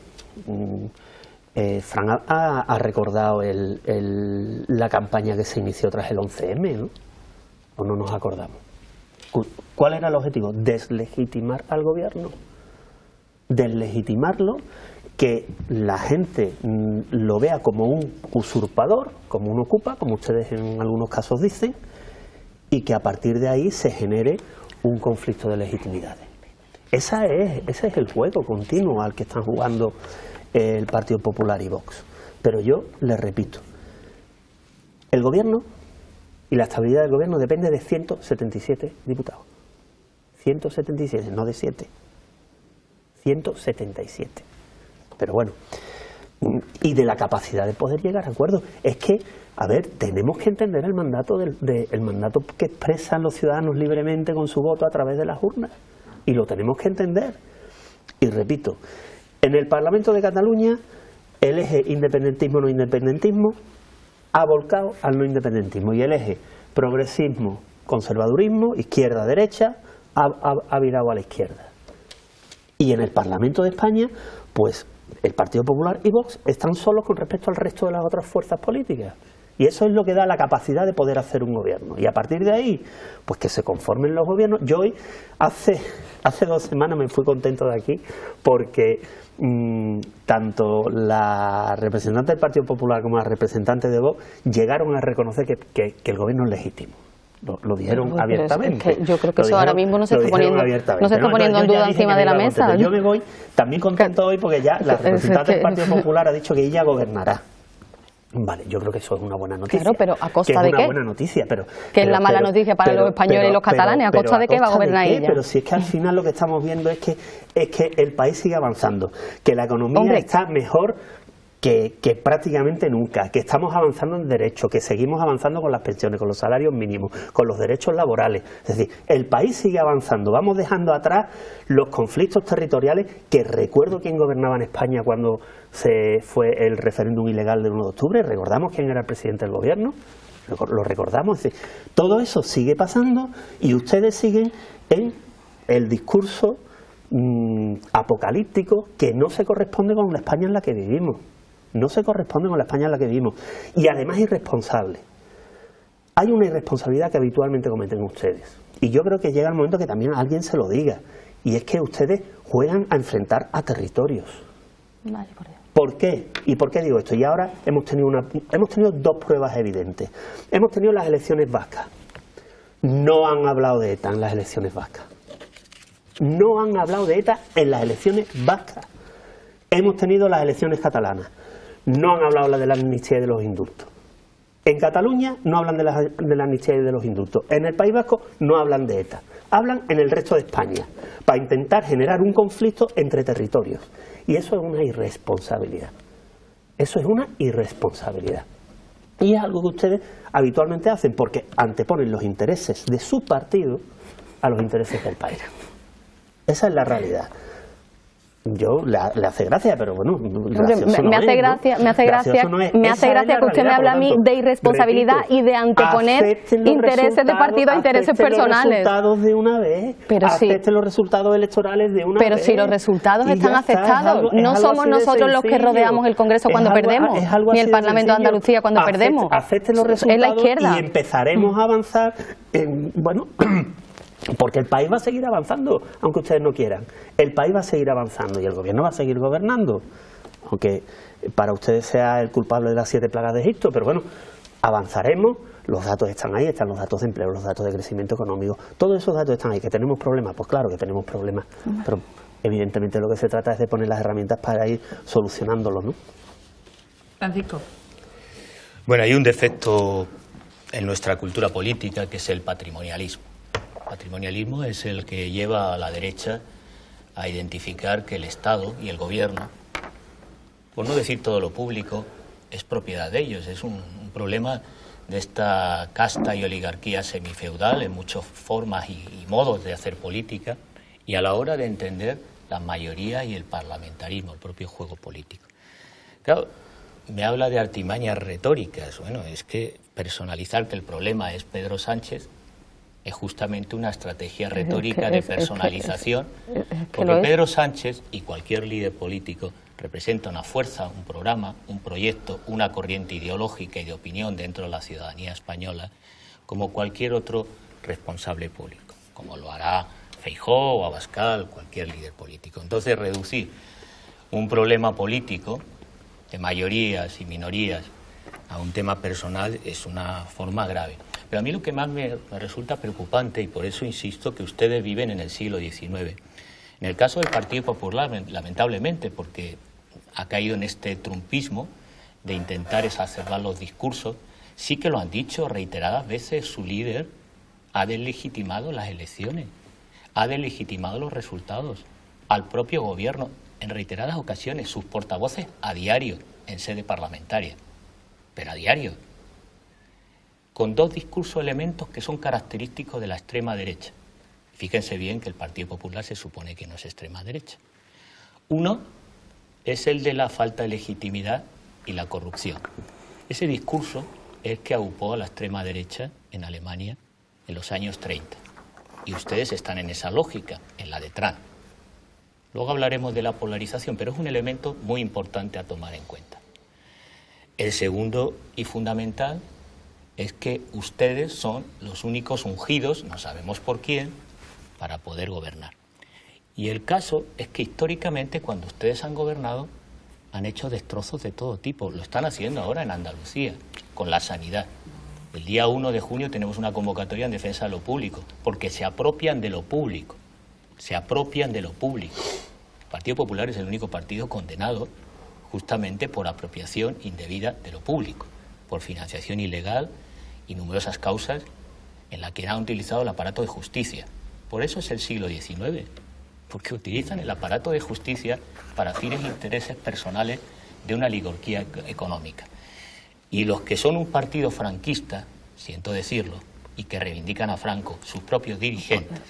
Speaker 2: Fran ha recordado la campaña que se inició tras el 11M, ¿no? ¿O no nos acordamos? ¿Cuál era el objetivo? Deslegitimar al gobierno. Deslegitimarlo, que la gente lo vea como un usurpador, como un ocupa, como ustedes en algunos casos dicen, y que a partir de ahí se genere un conflicto de legitimidades. Ese es el juego continuo al que están jugando el Partido Popular y Vox. Pero yo les repito, el gobierno y la estabilidad del gobierno depende de 177 diputados. 177, no de 7. 177. Pero bueno, y de la capacidad de poder llegar a acuerdos. Es que, a ver, tenemos que entender el mandato el mandato que expresan los ciudadanos libremente con su voto a través de las urnas. Y lo tenemos que entender. Y repito, en el Parlamento de Cataluña, el eje independentismo-no independentismo ha volcado al no independentismo. Y el eje progresismo-conservadurismo, izquierda-derecha, ha virado a la izquierda. Y en el Parlamento de España, pues el Partido Popular y Vox están solos con respecto al resto de las otras fuerzas políticas. Y eso es lo que da la capacidad de poder hacer un gobierno. Y a partir de ahí, pues que se conformen los gobiernos. Yo hoy, hace 2 semanas me fui contento de aquí porque tanto la representante del Partido Popular como la representante de Vox llegaron a reconocer que el gobierno es legítimo. Lo dijeron abiertamente.
Speaker 5: Es que yo creo que eso ahora mismo no se está poniendo en duda encima de la mesa.
Speaker 2: Pero yo me voy también contento hoy porque ya la representante del Partido Popular ha dicho que ella gobernará. Vale, yo creo que eso es una buena noticia.
Speaker 5: Claro, pero ¿a costa de qué?
Speaker 2: Es una buena noticia, pero...
Speaker 5: Que es la mala noticia para los españoles y los catalanes. ¿A costa de qué va a gobernar ella?
Speaker 2: Pero si es que al final lo que estamos viendo es que el país sigue avanzando, que la economía está mejor que prácticamente nunca, que estamos avanzando en derechos, que seguimos avanzando con las pensiones, con los salarios mínimos, con los derechos laborales. Es decir, el país sigue avanzando, vamos dejando atrás los conflictos territoriales, que recuerdo quién gobernaba en España cuando se fue el referéndum ilegal del 1 de octubre, recordamos quién era el presidente del gobierno, lo recordamos. Es decir, todo eso sigue pasando y ustedes siguen en el discurso apocalíptico que no se corresponde con la España en la que vivimos. No se corresponde con la España en la que vivimos. Y además irresponsable. Hay una irresponsabilidad que habitualmente cometen ustedes. Y yo creo que llega el momento que también alguien se lo diga. Y es que ustedes juegan a enfrentar a territorios.
Speaker 5: Vale, por Dios.
Speaker 2: ¿Por qué? ¿Y por qué digo esto? Y ahora hemos tenido 2 pruebas evidentes. Hemos tenido las elecciones vascas. No han hablado de ETA en las elecciones vascas. No han hablado de ETA en las elecciones vascas. Hemos tenido las elecciones catalanas. No han hablado de la amnistía y de los indultos. En Cataluña no hablan de la amnistía y de los indultos. En el País Vasco no hablan de ETA. Hablan en el resto de España para intentar generar un conflicto entre territorios. Y eso es una irresponsabilidad. Eso es una irresponsabilidad. Y es algo que ustedes habitualmente hacen porque anteponen los intereses de su partido a los intereses del país. Esa es la realidad. Yo le hace gracia, pero bueno,
Speaker 5: me hace gracia que usted me hable a mí de irresponsabilidad y de anteponer intereses de partido a intereses personales.
Speaker 2: Los resultados de una vez, acepten los resultados electorales de una vez.
Speaker 5: Pero si los resultados están aceptados, no somos nosotros los que rodeamos el Congreso cuando perdemos, ni el Parlamento de Andalucía cuando perdemos.
Speaker 2: Acepten los resultados,
Speaker 5: es la izquierda.
Speaker 2: Y empezaremos a avanzar bueno... Porque el país va a seguir avanzando, aunque ustedes no quieran. El país va a seguir avanzando y el gobierno va a seguir gobernando. Aunque para ustedes sea el culpable de las 7 plagas de Egipto, pero bueno, avanzaremos. Los datos están ahí, están los datos de empleo, los datos de crecimiento económico. Todos esos datos están ahí. ¿Que tenemos problemas? Pues claro que tenemos problemas. Pero evidentemente lo que se trata es de poner las herramientas para ir solucionándolos, ¿no?
Speaker 4: Francisco.
Speaker 3: Bueno, hay un defecto en nuestra cultura política que es el patrimonialismo. El patrimonialismo es el que lleva a la derecha a identificar que el Estado y el Gobierno, por no decir todo lo público, es propiedad de ellos. Es un problema de esta casta y oligarquía semifeudal en muchas formas y modos de hacer política y a la hora de entender la mayoría y el parlamentarismo, el propio juego político. Claro, me habla de artimañas retóricas. Bueno, es que personalizar que el problema es Pedro Sánchez es justamente una estrategia retórica de personalización, porque Pedro Sánchez y cualquier líder político representa una fuerza, un programa, un proyecto, una corriente ideológica y de opinión dentro de la ciudadanía española, como cualquier otro responsable público. como lo hará Feijóo o Abascal, cualquier líder político. Entonces, reducir un problema político de mayorías y minorías a un tema personal es una forma grave. Pero a mí lo que más me resulta preocupante, y por eso insisto que ustedes viven en el siglo XIX. En el caso del Partido Popular, lamentablemente, porque ha caído en este trumpismo de intentar exacerbar los discursos, sí que lo han dicho reiteradas veces, su líder ha deslegitimado las elecciones, ha deslegitimado los resultados al propio gobierno en reiteradas ocasiones, sus portavoces a diario en sede parlamentaria, pero a diario, con dos discursos elementos que son característicos de la extrema derecha. Fíjense bien que el Partido Popular se supone que no es extrema derecha. Uno es el de la falta de legitimidad y la corrupción. Ese discurso es que aupó a la extrema derecha en Alemania en los años 30. Y ustedes están en esa lógica, en la de Trump. Luego hablaremos de la polarización, pero es un elemento muy importante a tomar en cuenta. El segundo y fundamental es que ustedes son los únicos ungidos, no sabemos por quién, para poder gobernar. Y el caso es que históricamente cuando ustedes han gobernado han hecho destrozos de todo tipo. Lo están haciendo ahora en Andalucía, con la sanidad. El día 1 de junio tenemos una convocatoria en defensa de lo público, porque se apropian de lo público. Se apropian de lo público. El Partido Popular es el único partido condenado justamente por apropiación indebida de lo público, por financiación ilegal y numerosas causas en las que han utilizado el aparato de justicia. Por eso es el siglo XIX, porque utilizan el aparato de justicia para fines e intereses personales de una oligarquía económica. Y los que son un partido franquista, siento decirlo, y que reivindican a Franco, sus propios dirigentes,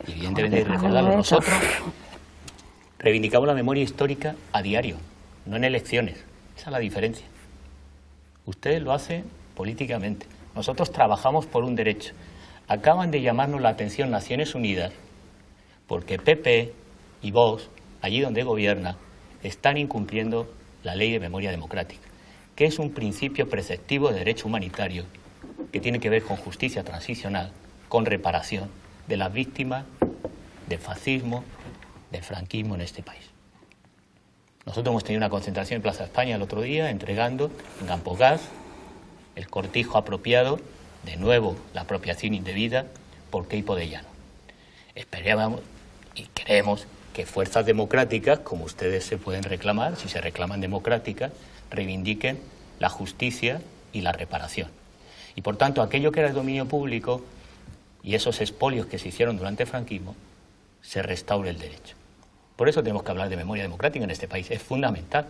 Speaker 3: y evidentemente recordarlo nosotros, reivindicamos la memoria histórica a diario, no en elecciones. Esa es la diferencia. Ustedes lo hacen políticamente. Nosotros trabajamos por un derecho. Acaban de llamarnos la atención Naciones Unidas porque PP y Vox, allí donde gobierna, están incumpliendo la ley de memoria democrática, que es un principio preceptivo de derecho humanitario que tiene que ver con justicia transicional, con reparación de las víctimas del fascismo, del franquismo en este país. Nosotros hemos tenido una concentración en Plaza España el otro día, entregando en Campogaz el cortijo apropiado, de nuevo la apropiación indebida, por Queipo de Llano. Esperábamos y queremos que fuerzas democráticas, como ustedes se pueden reclamar, si se reclaman democráticas, reivindiquen la justicia y la reparación. Y por tanto, aquello que era el dominio público y esos expolios que se hicieron durante el franquismo, se restaure el derecho. Por eso tenemos que hablar de memoria democrática en este país, es fundamental.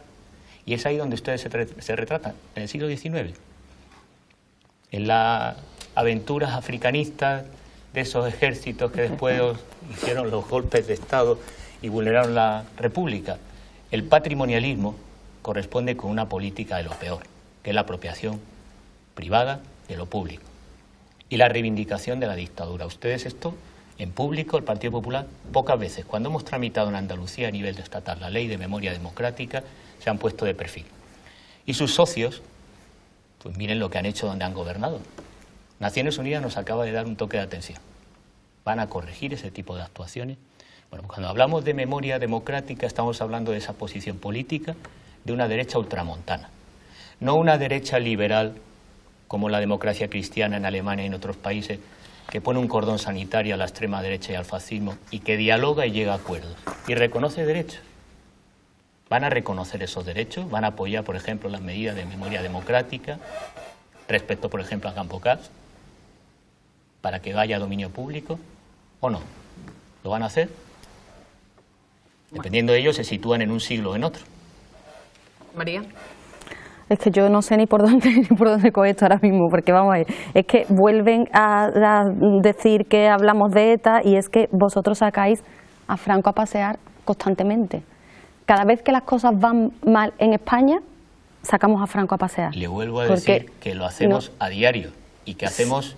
Speaker 3: Y es ahí donde ustedes se retratan, en el siglo XIX. En las aventuras africanistas de esos ejércitos que después hicieron los golpes de Estado y vulneraron la República. El patrimonialismo corresponde con una política de lo peor, que es la apropiación privada de lo público y la reivindicación de la dictadura. Ustedes esto, en público, el Partido Popular, pocas veces, cuando hemos tramitado en Andalucía a nivel estatal la ley de memoria democrática, se han puesto de perfil. Y sus socios, pues miren lo que han hecho donde han gobernado. Naciones Unidas nos acaba de dar un toque de atención. ¿Van a corregir ese tipo de actuaciones? Bueno, cuando hablamos de memoria democrática estamos hablando de esa posición política de una derecha ultramontana. No una derecha liberal como la democracia cristiana en Alemania y en otros países que pone un cordón sanitario a la extrema derecha y al fascismo y que dialoga y llega a acuerdos y reconoce derechos. ¿Van a reconocer esos derechos? ¿Van a apoyar, por ejemplo, las medidas de memoria democrática respecto, por ejemplo, a Campocaz, para que vaya a dominio público o no? ¿Lo van a hacer? Dependiendo de ello, se sitúan en un siglo o en otro.
Speaker 4: María.
Speaker 5: Es que yo no sé ni por dónde coge esto ahora mismo, porque vamos a ver, es que vuelven a decir que hablamos de ETA y es que vosotros sacáis a Franco a pasear constantemente. Cada vez que las cosas van mal en España, sacamos a Franco a pasear.
Speaker 3: Le vuelvo a decir que lo hacemos a diario y que hacemos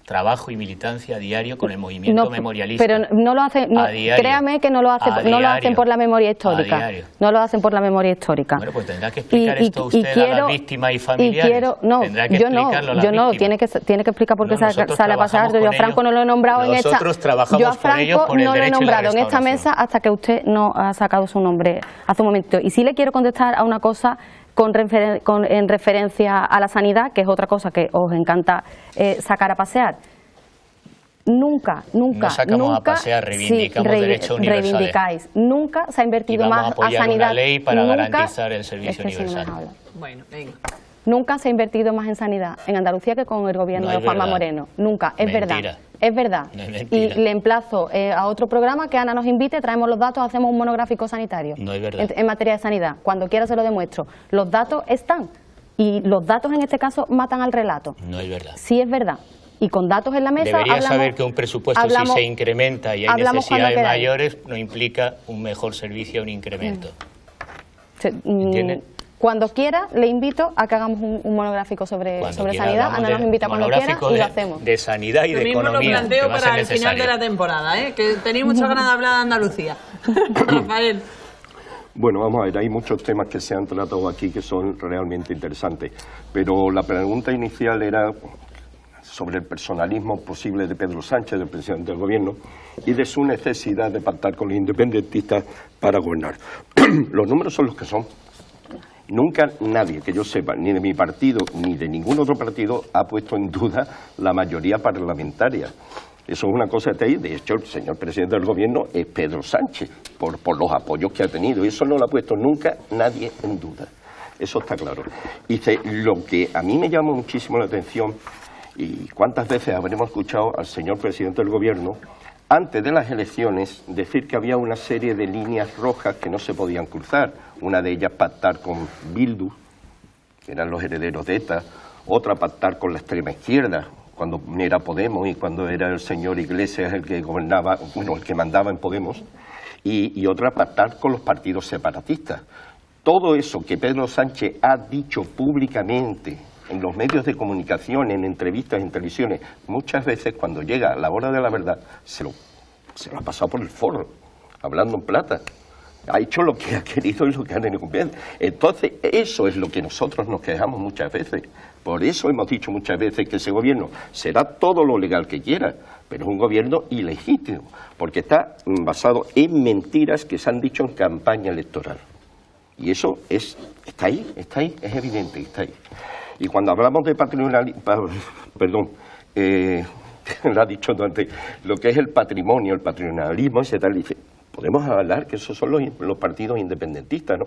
Speaker 3: trabajo y militancia diario con el movimiento memorialista.
Speaker 5: Pero no lo hacen, créame que no lo hacen por la memoria histórica. No lo hacen por la memoria histórica.
Speaker 3: Bueno, pues tendrá que explicar esto usted a las víctimas y familiares. Tendrá que explicarlo a las víctimas.
Speaker 5: Tiene que explicar por qué sale a pasar. Yo a Franco no lo he nombrado en esta.
Speaker 3: Nosotros trabajamos con ellos por el derecho y la restauración. Yo a Franco no lo he nombrado en esta mesa hasta que usted no ha sacado su nombre hace un momento. Y sí le quiero contestar a una cosa en referencia a la sanidad, que es otra cosa que os encanta sacar a pasear. Nunca a pasear, reivindicamos derechos universales.
Speaker 5: Reivindicáis. Nunca se ha invertido más a sanidad.
Speaker 3: Una ley para garantizar el servicio universal.
Speaker 4: Bueno, venga.
Speaker 5: Nunca se ha invertido más en sanidad en Andalucía que con el gobierno de Juanma Moreno. Nunca, es verdad. Es verdad.
Speaker 3: No es
Speaker 5: y le emplazo a otro programa que Ana nos invite, traemos los datos, hacemos un monográfico sanitario.
Speaker 3: No es verdad.
Speaker 5: En materia de sanidad. Cuando quiera se lo demuestro. Los datos están. Y los datos en este caso matan al relato.
Speaker 3: No es verdad.
Speaker 5: Sí es verdad. Y con datos en la mesa
Speaker 3: debería saber que un presupuesto si se incrementa y hay necesidades mayores no implica un mejor servicio, un incremento. ¿Entienden?
Speaker 5: Cuando quiera le invito a que hagamos un monográfico sobre sanidad. Ana nos invita cuando quiera y lo hacemos.
Speaker 3: De sanidad y de economía.
Speaker 4: Lo mismo lo planteo para el final de la temporada, que tenéis muchas ganas de hablar de Andalucía. Rafael.
Speaker 6: Bueno, vamos a ver, hay muchos temas que se han tratado aquí que son realmente interesantes, pero la pregunta inicial era sobre el personalismo posible de Pedro Sánchez, del presidente del gobierno, y de su necesidad de pactar con los independentistas para gobernar. Los números son los que son. Nunca nadie, que yo sepa, ni de mi partido ni de ningún otro partido, ha puesto en duda la mayoría parlamentaria. Eso es una cosa que hay. De hecho, el señor presidente del gobierno es Pedro Sánchez, por los apoyos que ha tenido. Eso no lo ha puesto nunca nadie en duda. Eso está claro. Y lo que a mí me llama muchísimo la atención, y cuántas veces habremos escuchado al señor presidente del gobierno, antes de las elecciones, decir que había una serie de líneas rojas que no se podían cruzar. Una de ellas pactar con Bildu, que eran los herederos de ETA, otra pactar con la extrema izquierda, cuando era Podemos y cuando era el señor Iglesias el que gobernaba, el que mandaba en Podemos, y otra pactar con los partidos separatistas. Todo eso que Pedro Sánchez ha dicho públicamente en los medios de comunicación, en entrevistas, en televisiones, muchas veces cuando llega a la hora de la verdad se lo ha pasado por el forro, hablando en plata. Ha hecho lo que ha querido y lo que ha tenido confianza. Entonces, eso es lo que nosotros nos quejamos muchas veces. Por eso hemos dicho muchas veces que ese gobierno será todo lo legal que quiera, pero es un gobierno ilegítimo, porque está basado en mentiras que se han dicho en campaña electoral. Y eso está ahí, es evidente que está ahí. Y cuando hablamos de patrimonialismo, lo ha dicho antes, lo que es el patrimonio, el patrimonialismo, etc., dice, podemos hablar que esos son los partidos independentistas, ¿no?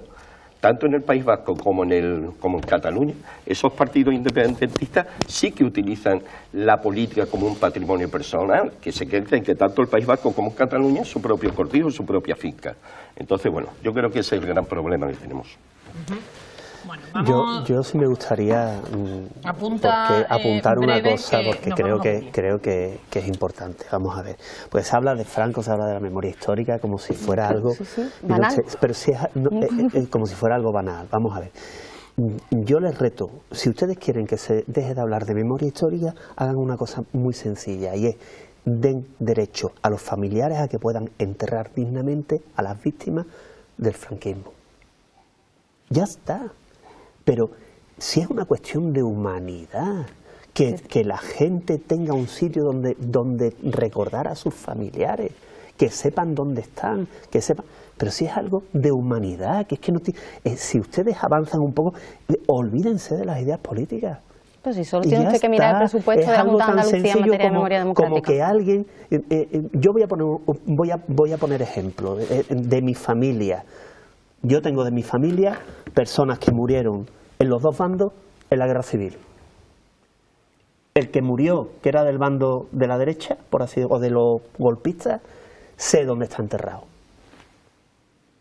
Speaker 6: Tanto en el País Vasco como en Cataluña, esos partidos independentistas sí que utilizan la política como un patrimonio personal, que se creen que tanto el País Vasco como Cataluña es su propio cortijo, su propia finca. Entonces, bueno, yo creo que ese es el gran problema que tenemos.
Speaker 4: Bueno, vamos...
Speaker 2: Yo sí me gustaría apuntar una cosa, porque creo que es importante. Vamos a ver. Pues se habla de Franco, se habla de la memoria histórica como si fuera algo...
Speaker 5: banal.
Speaker 2: Pero si es como si fuera algo banal. Vamos a ver. Yo les reto, si ustedes quieren que se deje de hablar de memoria histórica, hagan una cosa muy sencilla, y es den derecho a los familiares a que puedan enterrar dignamente a las víctimas del franquismo. Ya está. Pero si es una cuestión de humanidad, que la gente tenga un sitio donde recordar a sus familiares, que sepan dónde están, que sepan... Pero si es algo de humanidad, que es que no si ustedes avanzan un poco, olvídense de las ideas políticas.
Speaker 5: Pues si solo tienen que mirar el presupuesto de la Junta de Andalucía en materia de memoria democrática.
Speaker 2: Como que alguien... yo voy a poner ejemplo de mi familia. Yo tengo de mi familia personas que murieron en los dos bandos en la guerra civil. El que murió, que era del bando de la derecha, por así decirlo, o de los golpistas, sé dónde está enterrado.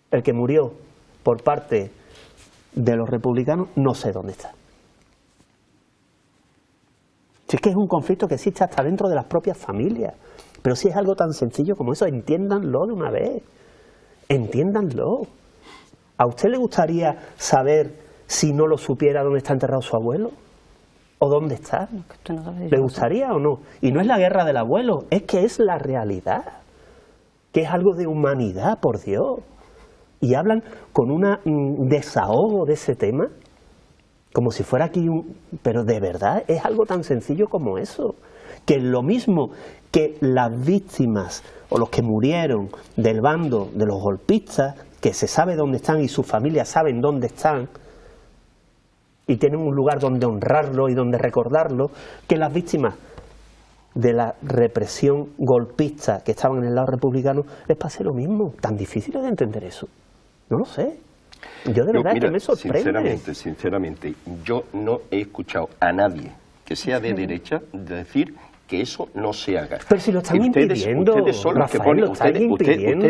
Speaker 2: El que murió por parte de los republicanos, no sé dónde está. Si es que es un conflicto que existe hasta dentro de las propias familias. Pero si es algo tan sencillo como eso, entiéndanlo de una vez. Entiéndanlo. ¿A usted le gustaría saber, si no lo supiera, dónde está enterrado su abuelo? ¿O dónde está? ¿Le gustaría o no? Y no es la guerra del abuelo, es que es la realidad, que es algo de humanidad, por Dios. Y hablan con un desahogo de ese tema, como si fuera aquí Pero de verdad es algo tan sencillo como eso, que lo mismo que las víctimas o los que murieron del bando de los golpistas, que se sabe dónde están y sus familias saben dónde están, y tienen un lugar donde honrarlo y donde recordarlo, que las víctimas de la represión golpista que estaban en el lado republicano les pase lo mismo. ¿Tan difícil es de entender eso? No lo sé. Yo de verdad
Speaker 6: mira,
Speaker 2: es que me sorprende.
Speaker 6: Sinceramente, yo no he escuchado a nadie que sea de derecha decir que eso no se haga.
Speaker 2: Pero si lo están impidiendo,
Speaker 6: ustedes son los que
Speaker 2: Rafael,
Speaker 6: ponen,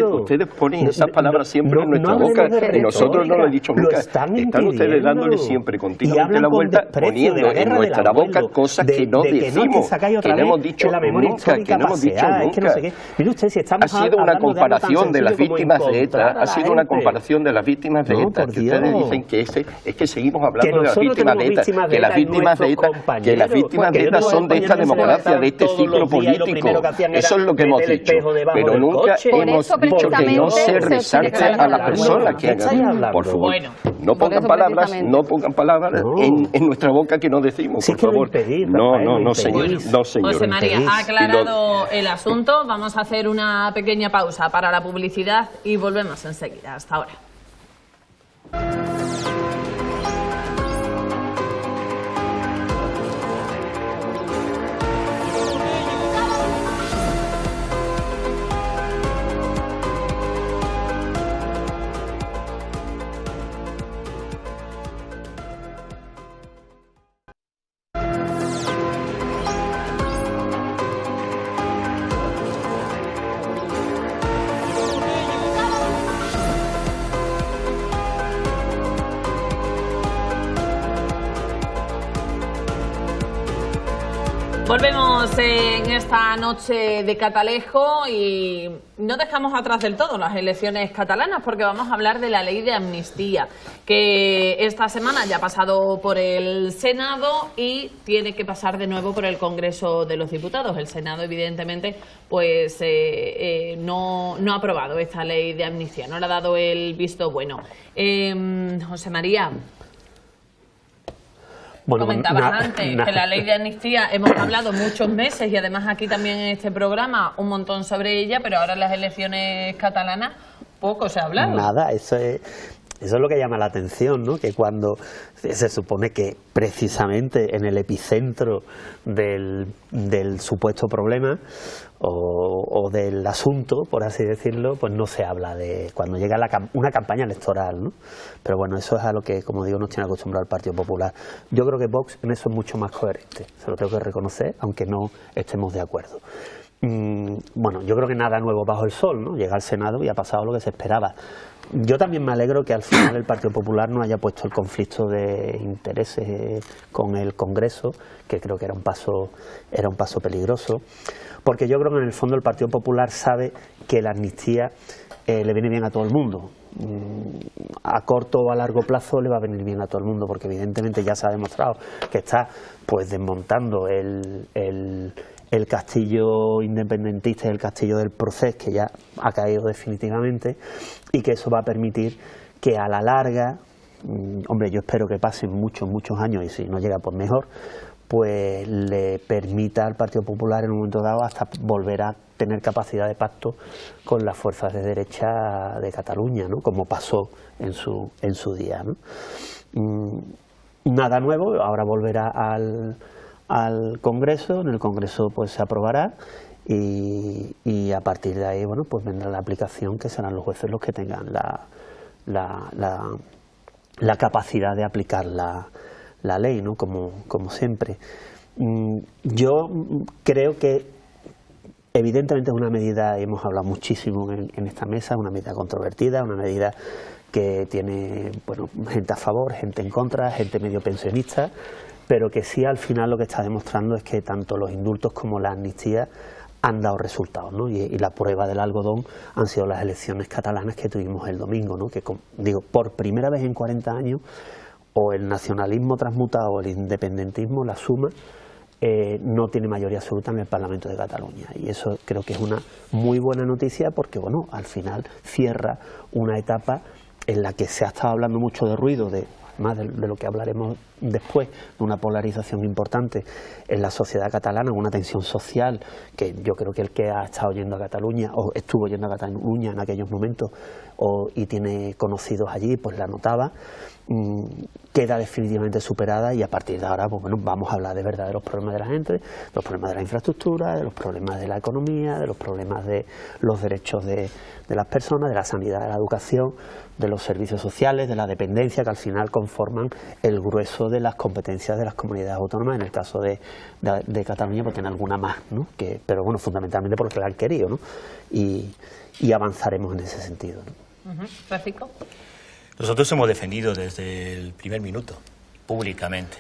Speaker 6: ustedes ponen esas palabras siempre en nuestra boca y nosotros no lo he dicho nunca. Están ustedes dándole siempre continuamente la vuelta, poniendo en nuestra boca cosas que no decimos, que no hemos dicho nunca, que no hemos dicho nunca. Ha sido una comparación de las víctimas de ETA, ha sido una comparación de las víctimas de ETA, que ustedes dicen que es que seguimos hablando de las víctimas de ETA, que las víctimas de ETA son de esta democracia, de este ciclo político. Eso es lo que hemos dicho. Pero nunca hemos dicho que no se resalte a las personas que hagan. Por favor, no pongan palabras en nuestra boca que no decimos, por favor. No, señor.
Speaker 4: José María, ha aclarado el asunto. Vamos a hacer una pequeña pausa para la publicidad y volvemos enseguida. Hasta ahora. Volvemos en esta noche de Catalejo y no dejamos atrás del todo las elecciones catalanas porque vamos a hablar de la ley de amnistía que esta semana ya ha pasado por el Senado y tiene que pasar de nuevo por el Congreso de los Diputados. El Senado evidentemente pues no ha aprobado esta ley de amnistía, no le ha dado el visto bueno. José María, comentabas antes que la ley de amnistía hemos hablado muchos meses y además aquí también en este programa un montón sobre ella, pero ahora en las elecciones catalanas poco se ha hablado.
Speaker 2: Nada, eso es lo que llama la atención, ¿no? Que cuando se supone que precisamente en el epicentro del supuesto problema o del asunto, por así decirlo, pues no se habla de cuando llega una campaña electoral, ¿no? Pero bueno, eso es a lo que, como digo, nos tiene acostumbrado el Partido Popular. Yo creo que Vox en eso es mucho más coherente, se lo tengo que reconocer, aunque no estemos de acuerdo. Bueno, yo creo que nada nuevo bajo el sol, ¿no? Llega al Senado y ha pasado lo que se esperaba. Yo también me alegro que al final el Partido Popular no haya puesto el conflicto de intereses con el Congreso, que creo que era un paso peligroso, porque yo creo que en el fondo el Partido Popular sabe que la amnistía le viene bien a todo el mundo. A corto o a largo plazo le va a venir bien a todo el mundo, porque evidentemente ya se ha demostrado que está pues desmontando el castillo independentista y el castillo del Procés, que ya ha caído definitivamente, y que eso va a permitir que a la larga, hombre, yo espero que pasen muchos años y si no llega pues mejor, pues le permita al Partido Popular en un momento dado hasta volver a tener capacidad de pacto con las fuerzas de derecha de Cataluña, ¿no? Como pasó en su día, ¿no? Nada nuevo, ahora volverá al Congreso, en el Congreso pues se aprobará y a partir de ahí, bueno, pues vendrá la aplicación, que serán los jueces los que tengan la capacidad de aplicar la ley, ¿no? Como siempre. Yo creo que evidentemente es una medida, hemos hablado muchísimo en esta mesa, una medida controvertida, una medida que tiene, bueno, gente a favor, gente en contra, gente medio pensionista, pero que sí al final lo que está demostrando es que tanto los indultos como la amnistía han dado resultados, ¿no? Y la prueba del algodón han sido las elecciones catalanas que tuvimos el domingo, ¿no? Que, digo, por primera vez en 40 años o el nacionalismo transmutado o el independentismo, la suma, no tiene mayoría absoluta en el Parlamento de Cataluña, y eso creo que es una muy buena noticia porque, bueno, al final cierra una etapa en la que se ha estado hablando mucho de ruido, más de lo que hablaremos después, de una polarización importante en la sociedad catalana, una tensión social que yo creo que el que ha estado yendo a Cataluña o estuvo yendo a Cataluña en aquellos momentos y tiene conocidos allí, pues la notaba, queda definitivamente superada, y a partir de ahora pues bueno, vamos a hablar de verdaderos problemas de la gente, de los problemas de la infraestructura, de los problemas de la economía, de los problemas de los derechos de las personas, de la sanidad, de la educación, de los servicios sociales, de la dependencia, que al final conforman el grueso de las competencias de las comunidades autónomas, en el caso de Cataluña pues tiene alguna más, ¿no? Pero bueno, fundamentalmente porque la han querido, ¿no? Y avanzaremos en ese sentido, ¿no?
Speaker 4: Francisco.
Speaker 3: Nosotros hemos defendido desde el primer minuto, públicamente,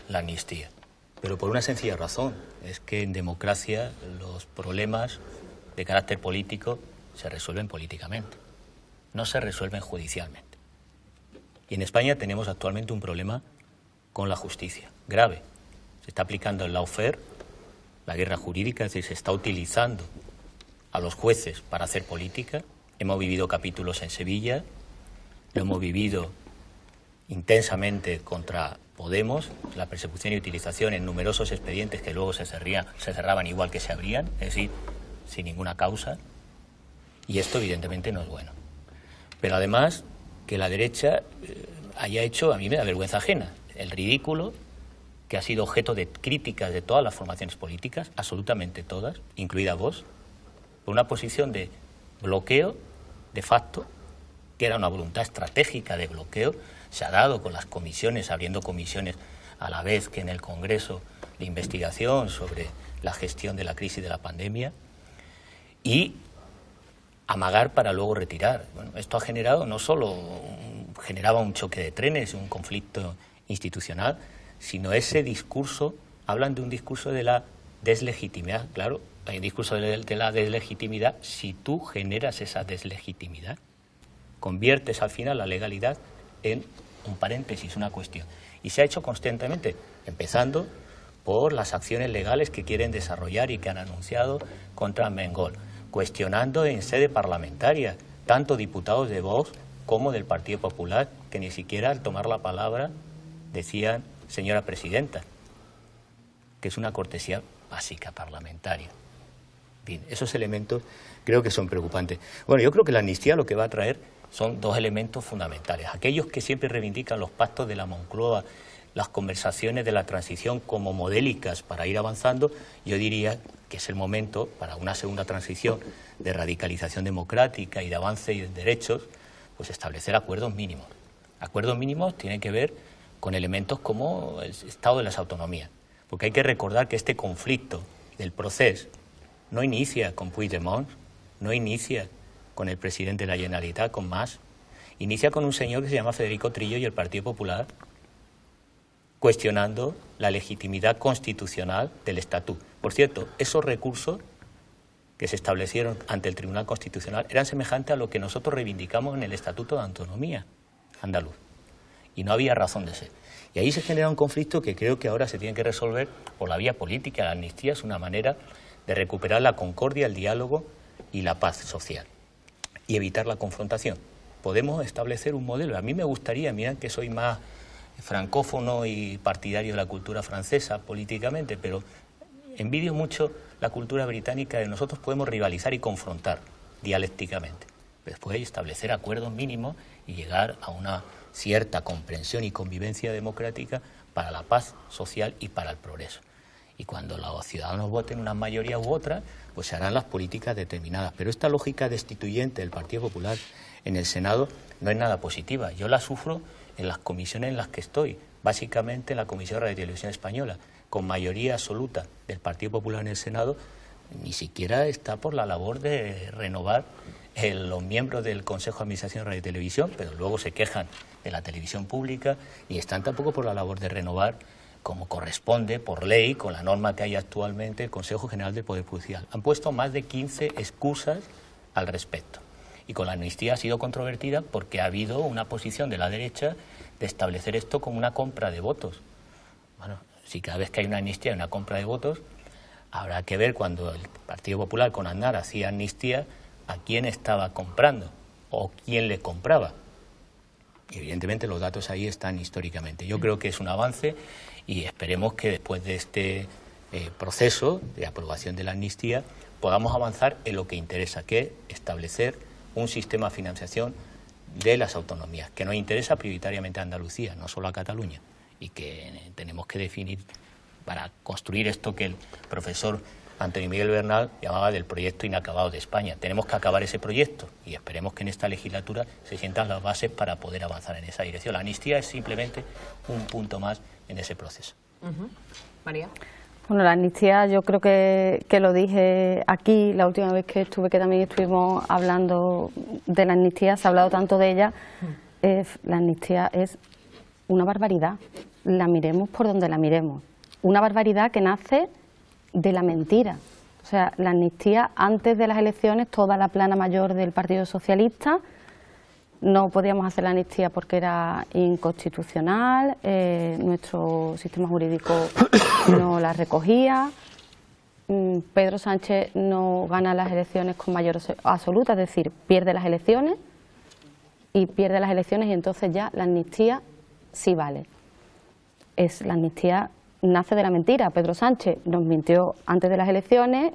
Speaker 3: la amnistía. Pero por una sencilla razón, es que en democracia los problemas de carácter político se resuelven políticamente, no se resuelven judicialmente. Y en España tenemos actualmente un problema con la justicia, grave. Se está aplicando el lawfare, la guerra jurídica, es decir, se está utilizando a los jueces para hacer política. Hemos vivido capítulos en Sevilla, lo hemos vivido intensamente contra Podemos, la persecución y utilización en numerosos expedientes que luego se cerraban igual que se abrían, es decir, sin ninguna causa, y esto evidentemente no es bueno. Pero además, que la derecha haya hecho, a mí me da vergüenza ajena, el ridículo que ha sido objeto de críticas de todas las formaciones políticas, absolutamente todas, incluida Vox, por una posición de bloqueo de facto, que era una voluntad estratégica de bloqueo. Se ha dado con las comisiones, abriendo comisiones a la vez que en el Congreso de investigación sobre la gestión de la crisis de la pandemia, y amagar para luego retirar. Bueno, esto ha generado no solo generaba un choque de trenes, un conflicto institucional, sino ese discurso, hablan de un discurso de la deslegitimidad. Claro, hay un discurso de la deslegitimidad si tú generas esa deslegitimidad. Conviertes al final la legalidad en un paréntesis, una cuestión. Y se ha hecho constantemente, empezando por las acciones legales que quieren desarrollar y que han anunciado contra Mengol, cuestionando en sede parlamentaria, tanto diputados de Vox como del Partido Popular, que ni siquiera al tomar la palabra decían señora presidenta, que es una cortesía básica parlamentaria. Bien, esos elementos creo que son preocupantes. Bueno, yo creo que la amnistía lo que va a traer son dos elementos fundamentales. Aquellos que siempre reivindican los pactos de la Moncloa, las conversaciones de la transición como modélicas para ir avanzando, yo diría que es el momento para una segunda transición de radicalización democrática y de avance y de derechos, pues establecer acuerdos mínimos. Acuerdos mínimos tienen que ver con elementos como el estado de las autonomías, porque hay que recordar que este conflicto del proceso no inicia con Puigdemont, no inicia con el presidente de la Generalitat, con Mas, inicia con un señor que se llama Federico Trillo y el Partido Popular, cuestionando la legitimidad constitucional del Estatut. Por cierto, esos recursos que se establecieron ante el Tribunal Constitucional eran semejantes a lo que nosotros reivindicamos en el Estatuto de Autonomía andaluz. Y no había razón de ser. Y ahí se genera un conflicto que creo que ahora se tiene que resolver por la vía política. La amnistía es una manera de recuperar la concordia, el diálogo y la paz social, y evitar la confrontación. Podemos establecer un modelo. A mí me gustaría, mirad que soy más francófono y partidario de la cultura francesa políticamente, pero envidio mucho la cultura británica. De nosotros podemos rivalizar y confrontar dialécticamente, pero después establecer acuerdos mínimos y llegar a una cierta comprensión y convivencia democrática para la paz social y para el progreso. Y cuando los ciudadanos voten una mayoría u otra, pues se harán las políticas determinadas. Pero esta lógica destituyente del Partido Popular en el Senado no es nada positiva. Yo la sufro en las comisiones en las que estoy, básicamente en la Comisión de Radio y Televisión Española, con mayoría absoluta del Partido Popular en el Senado, ni siquiera está por la labor de renovar los miembros del Consejo de Administración de Radio y Televisión, pero luego se quejan de la televisión pública, ni están tampoco por la labor de renovar, como corresponde por ley, con la norma que hay actualmente, el Consejo General del Poder Judicial. Han puesto más de 15 excusas al respecto. Y con la amnistía ha sido controvertida porque ha habido una posición de la derecha de establecer esto como una compra de votos. Bueno, si cada vez que hay una amnistía hay una compra de votos, habrá que ver cuando el Partido Popular con Aznar hacía amnistía a quién estaba comprando o quién le compraba. Y evidentemente los datos ahí están históricamente. Yo creo que es un avance y esperemos que después de este proceso de aprobación de la amnistía podamos avanzar en lo que interesa, que es establecer un sistema de financiación de las autonomías, que nos interesa prioritariamente a Andalucía, no solo a Cataluña, y que tenemos que definir para construir esto que el profesor Antonio Miguel Bernal llamaba del proyecto inacabado de España. Tenemos que acabar ese proyecto y esperemos que en esta legislatura se sientan las bases para poder avanzar en esa dirección. La amnistía es simplemente un punto más en ese proceso.
Speaker 4: María.
Speaker 5: Bueno, la amnistía yo creo que lo dije aquí la última vez que estuve, que también estuvimos hablando de la amnistía, se ha hablado tanto de ella. La amnistía es una barbaridad, la miremos por donde la miremos. Una barbaridad que nace de la mentira. O sea, la amnistía, antes de las elecciones, toda la plana mayor del Partido Socialista, no podíamos hacer la amnistía porque era inconstitucional, nuestro sistema jurídico no la recogía, Pedro Sánchez no gana las elecciones con mayoría absoluta, es decir, pierde las elecciones y entonces ya la amnistía sí vale. La amnistía nace de la mentira. Pedro Sánchez nos mintió antes de las elecciones,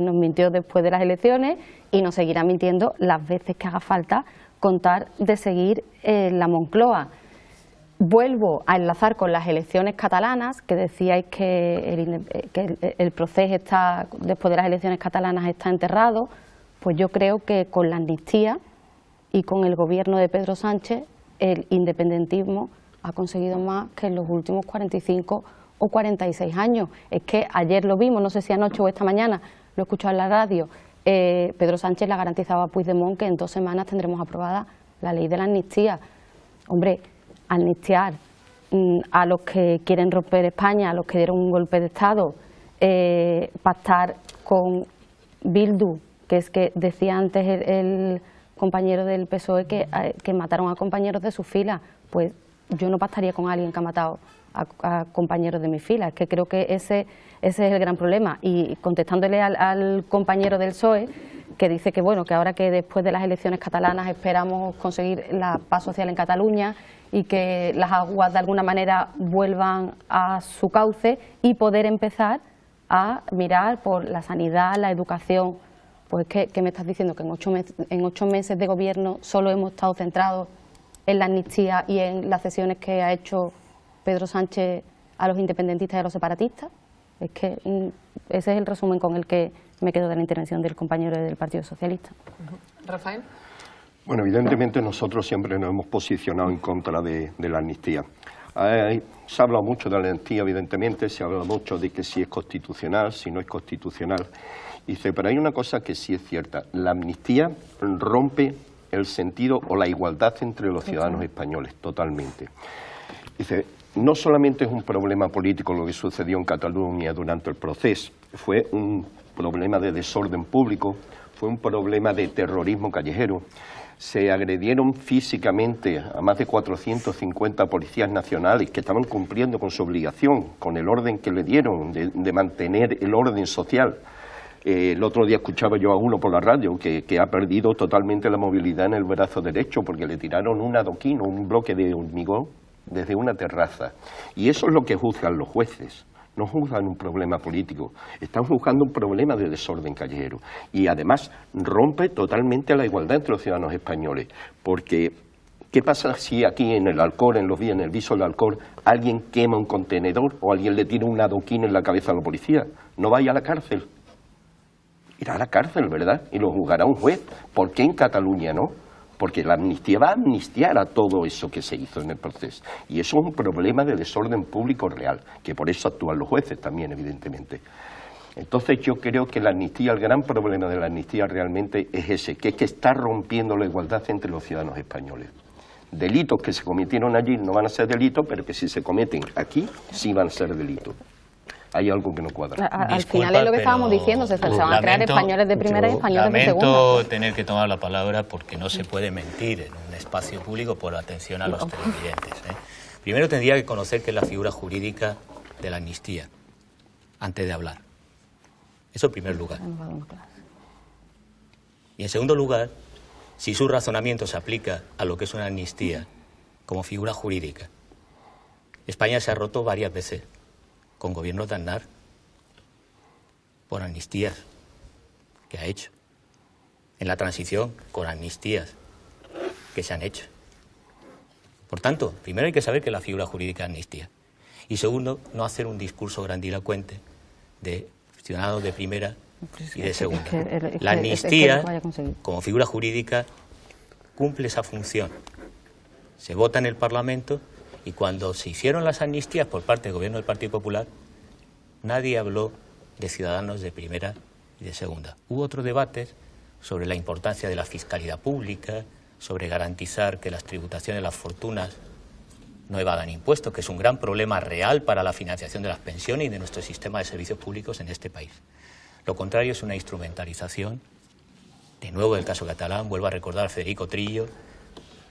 Speaker 5: nos mintió después de las elecciones y nos seguirá mintiendo las veces que haga falta contar de seguir la Moncloa. Vuelvo a enlazar con las elecciones catalanas, que decíais que el proceso está, después de las elecciones catalanas, está enterrado. Pues yo creo que con la amnistía y con el gobierno de Pedro Sánchez, el independentismo ha conseguido más que en los últimos 45 o 46 años. Es que ayer lo vimos, no sé si anoche o esta mañana, lo he escuchado en la radio, Pedro Sánchez le garantizaba a Puigdemont que en 2 semanas tendremos aprobada la ley de la amnistía. Hombre, amnistiar a los que quieren romper España, a los que dieron un golpe de Estado, pactar con Bildu, que es que decía antes el compañero del PSOE que mataron a compañeros de sus filas. Pues yo no pactaría con alguien que ha matado a compañeros de mis filas. Es que creo que ese es el gran problema. Y contestándole al compañero del PSOE, que dice que bueno, que ahora que después de las elecciones catalanas esperamos conseguir la paz social en Cataluña y que las aguas de alguna manera vuelvan a su cauce y poder empezar a mirar por la sanidad, la educación. Pues ¿qué me estás diciendo? Que en 8 meses de gobierno solo hemos estado centrados en la amnistía y en las cesiones que ha hecho Pedro Sánchez a los independentistas y a los separatistas. Es que ese es el resumen con el que me quedo de la intervención del compañero del Partido Socialista.
Speaker 4: Rafael.
Speaker 6: Bueno, evidentemente nosotros siempre nos hemos posicionado en contra de la amnistía. Se ha hablado mucho de la amnistía, evidentemente, se ha hablado mucho de que si es constitucional, si no es constitucional. Dice, pero hay una cosa que sí es cierta, la amnistía rompe el sentido o la igualdad entre los ciudadanos españoles, totalmente. Dice, no solamente es un problema político lo que sucedió en Cataluña durante el proceso, fue un problema de desorden público, fue un problema de terrorismo callejero. Se agredieron físicamente a más de 450 policías nacionales que estaban cumpliendo con su obligación, con el orden que le dieron de mantener el orden social. El otro día escuchaba yo a uno por la radio que ha perdido totalmente la movilidad en el brazo derecho porque le tiraron un adoquín o un bloque de hormigón desde una terraza. Y eso es lo que juzgan los jueces. No juzgan un problema político, están juzgando un problema de desorden callejero. Y además rompe totalmente la igualdad entre los ciudadanos españoles. Porque, ¿qué pasa si aquí en el Alcor, en el viso del Alcor, alguien quema un contenedor o alguien le tira un adoquín en la cabeza a la policía? No vaya a la cárcel. Irá a la cárcel, ¿verdad? Y lo juzgará un juez. ¿Por qué en Cataluña no? Porque la amnistía va a amnistiar a todo eso que se hizo en el proceso. Y eso es un problema de desorden público real, que por eso actúan los jueces también, evidentemente. Entonces yo creo que la amnistía, el gran problema de la amnistía realmente es ese, que es que está rompiendo la igualdad entre los ciudadanos españoles. Delitos que se cometieron allí no van a ser delitos, pero que si se cometen aquí, sí van a ser delitos. hay algo que no cuadra.
Speaker 5: Al final es lo que estábamos diciendo, se van a crear españoles de primera y españoles de segunda.
Speaker 3: Lamento tener que tomar la palabra porque no se puede mentir en un espacio público por atención a los televidentes. Primero tendría que conocer qué es la figura jurídica de la amnistía, antes de hablar. Eso en primer lugar. Y en segundo lugar, si su razonamiento se aplica a lo que es una amnistía como figura jurídica, España se ha roto varias veces con gobiernos de Aznar por amnistías que ha hecho. En la transición, con amnistías que se han hecho. Por tanto, primero hay que saber qué es la figura jurídica de amnistía. Y segundo, no hacer un discurso grandilocuente de ciudadanos de primera y de segunda. La amnistía, como figura jurídica, cumple esa función. Se vota en el Parlamento y cuando se hicieron las amnistías por parte del gobierno del Partido Popular, nadie habló de ciudadanos de primera y de segunda. Hubo otros debates sobre la importancia de la fiscalidad pública, sobre garantizar que las tributaciones de las fortunas no evadan impuestos, que es un gran problema real para la financiación de las pensiones y de nuestro sistema de servicios públicos en este país. Lo contrario es una instrumentalización, de nuevo del caso catalán, vuelvo a recordar a Federico Trillo,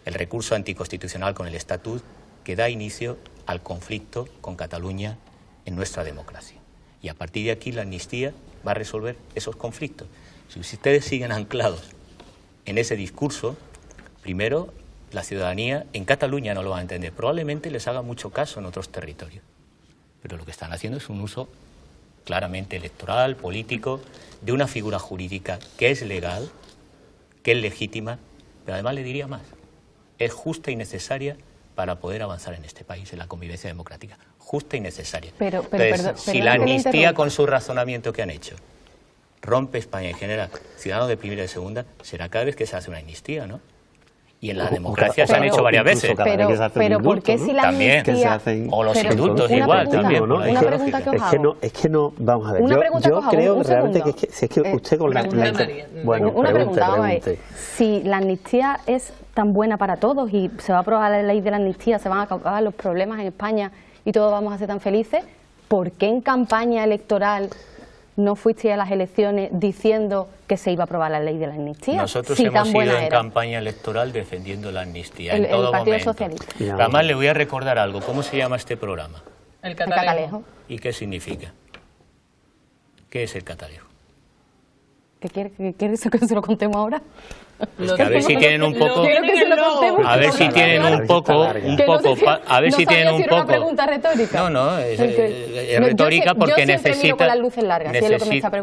Speaker 3: el recurso anticonstitucional con el Estatut que da inicio al conflicto con Cataluña en nuestra democracia. Y a partir de aquí la amnistía va a resolver esos conflictos. Si ustedes siguen anclados en ese discurso, primero, la ciudadanía en Cataluña no lo va a entender. Probablemente les haga mucho caso en otros territorios. Pero lo que están haciendo es un uso claramente electoral, político, de una figura jurídica que es legal, que es legítima, pero además le diría más. Es justa y necesaria para poder avanzar en este país, en la convivencia democrática. Justa y necesaria. Entonces, si la amnistía con su razonamiento que han hecho rompe España y genera ciudadanos de primera y de segunda, será cada vez que se hace una amnistía, ¿no? Y en la democracia se han hecho varias veces.
Speaker 5: Pero ¿por qué si la amnistía...
Speaker 3: O los indultos igual, también.
Speaker 5: ¿No? Una pregunta que os hago.
Speaker 2: Es que no, vamos a ver.
Speaker 5: Una pregunta
Speaker 2: yo
Speaker 5: que os hago,
Speaker 2: creo
Speaker 5: un
Speaker 2: realmente
Speaker 5: segundo.
Speaker 2: que es que usted con la... Bueno,
Speaker 5: una pregunta, vamos a ver.
Speaker 2: pregunte.
Speaker 5: Si la amnistía es tan buena para todos y se va a aprobar la ley de la amnistía, se van a acabar los problemas en España y todos vamos a ser tan felices, ¿por qué en campaña electoral no fuiste a las elecciones diciendo que se iba a aprobar la ley de la amnistía?
Speaker 3: Nosotros
Speaker 5: si
Speaker 3: hemos
Speaker 5: tan
Speaker 3: ido en
Speaker 5: era.
Speaker 3: campaña electoral defendiendo la amnistía
Speaker 5: El
Speaker 3: en todo
Speaker 5: Partido
Speaker 3: momento.
Speaker 5: Socialista.
Speaker 3: Pero además le voy a recordar algo. ¿Cómo se llama este programa?
Speaker 4: El
Speaker 5: Catalejo.
Speaker 3: ¿Y qué significa? ¿Qué es el catalejo?
Speaker 5: ¿Qué quieres que se lo contemos ahora?
Speaker 3: Es que a ver si tienen un poco...
Speaker 5: Quiero que se lo contemos.
Speaker 3: A ver si tienen un poco... A ver si tienen un poco...
Speaker 5: una pregunta retórica.
Speaker 3: No, es retórica porque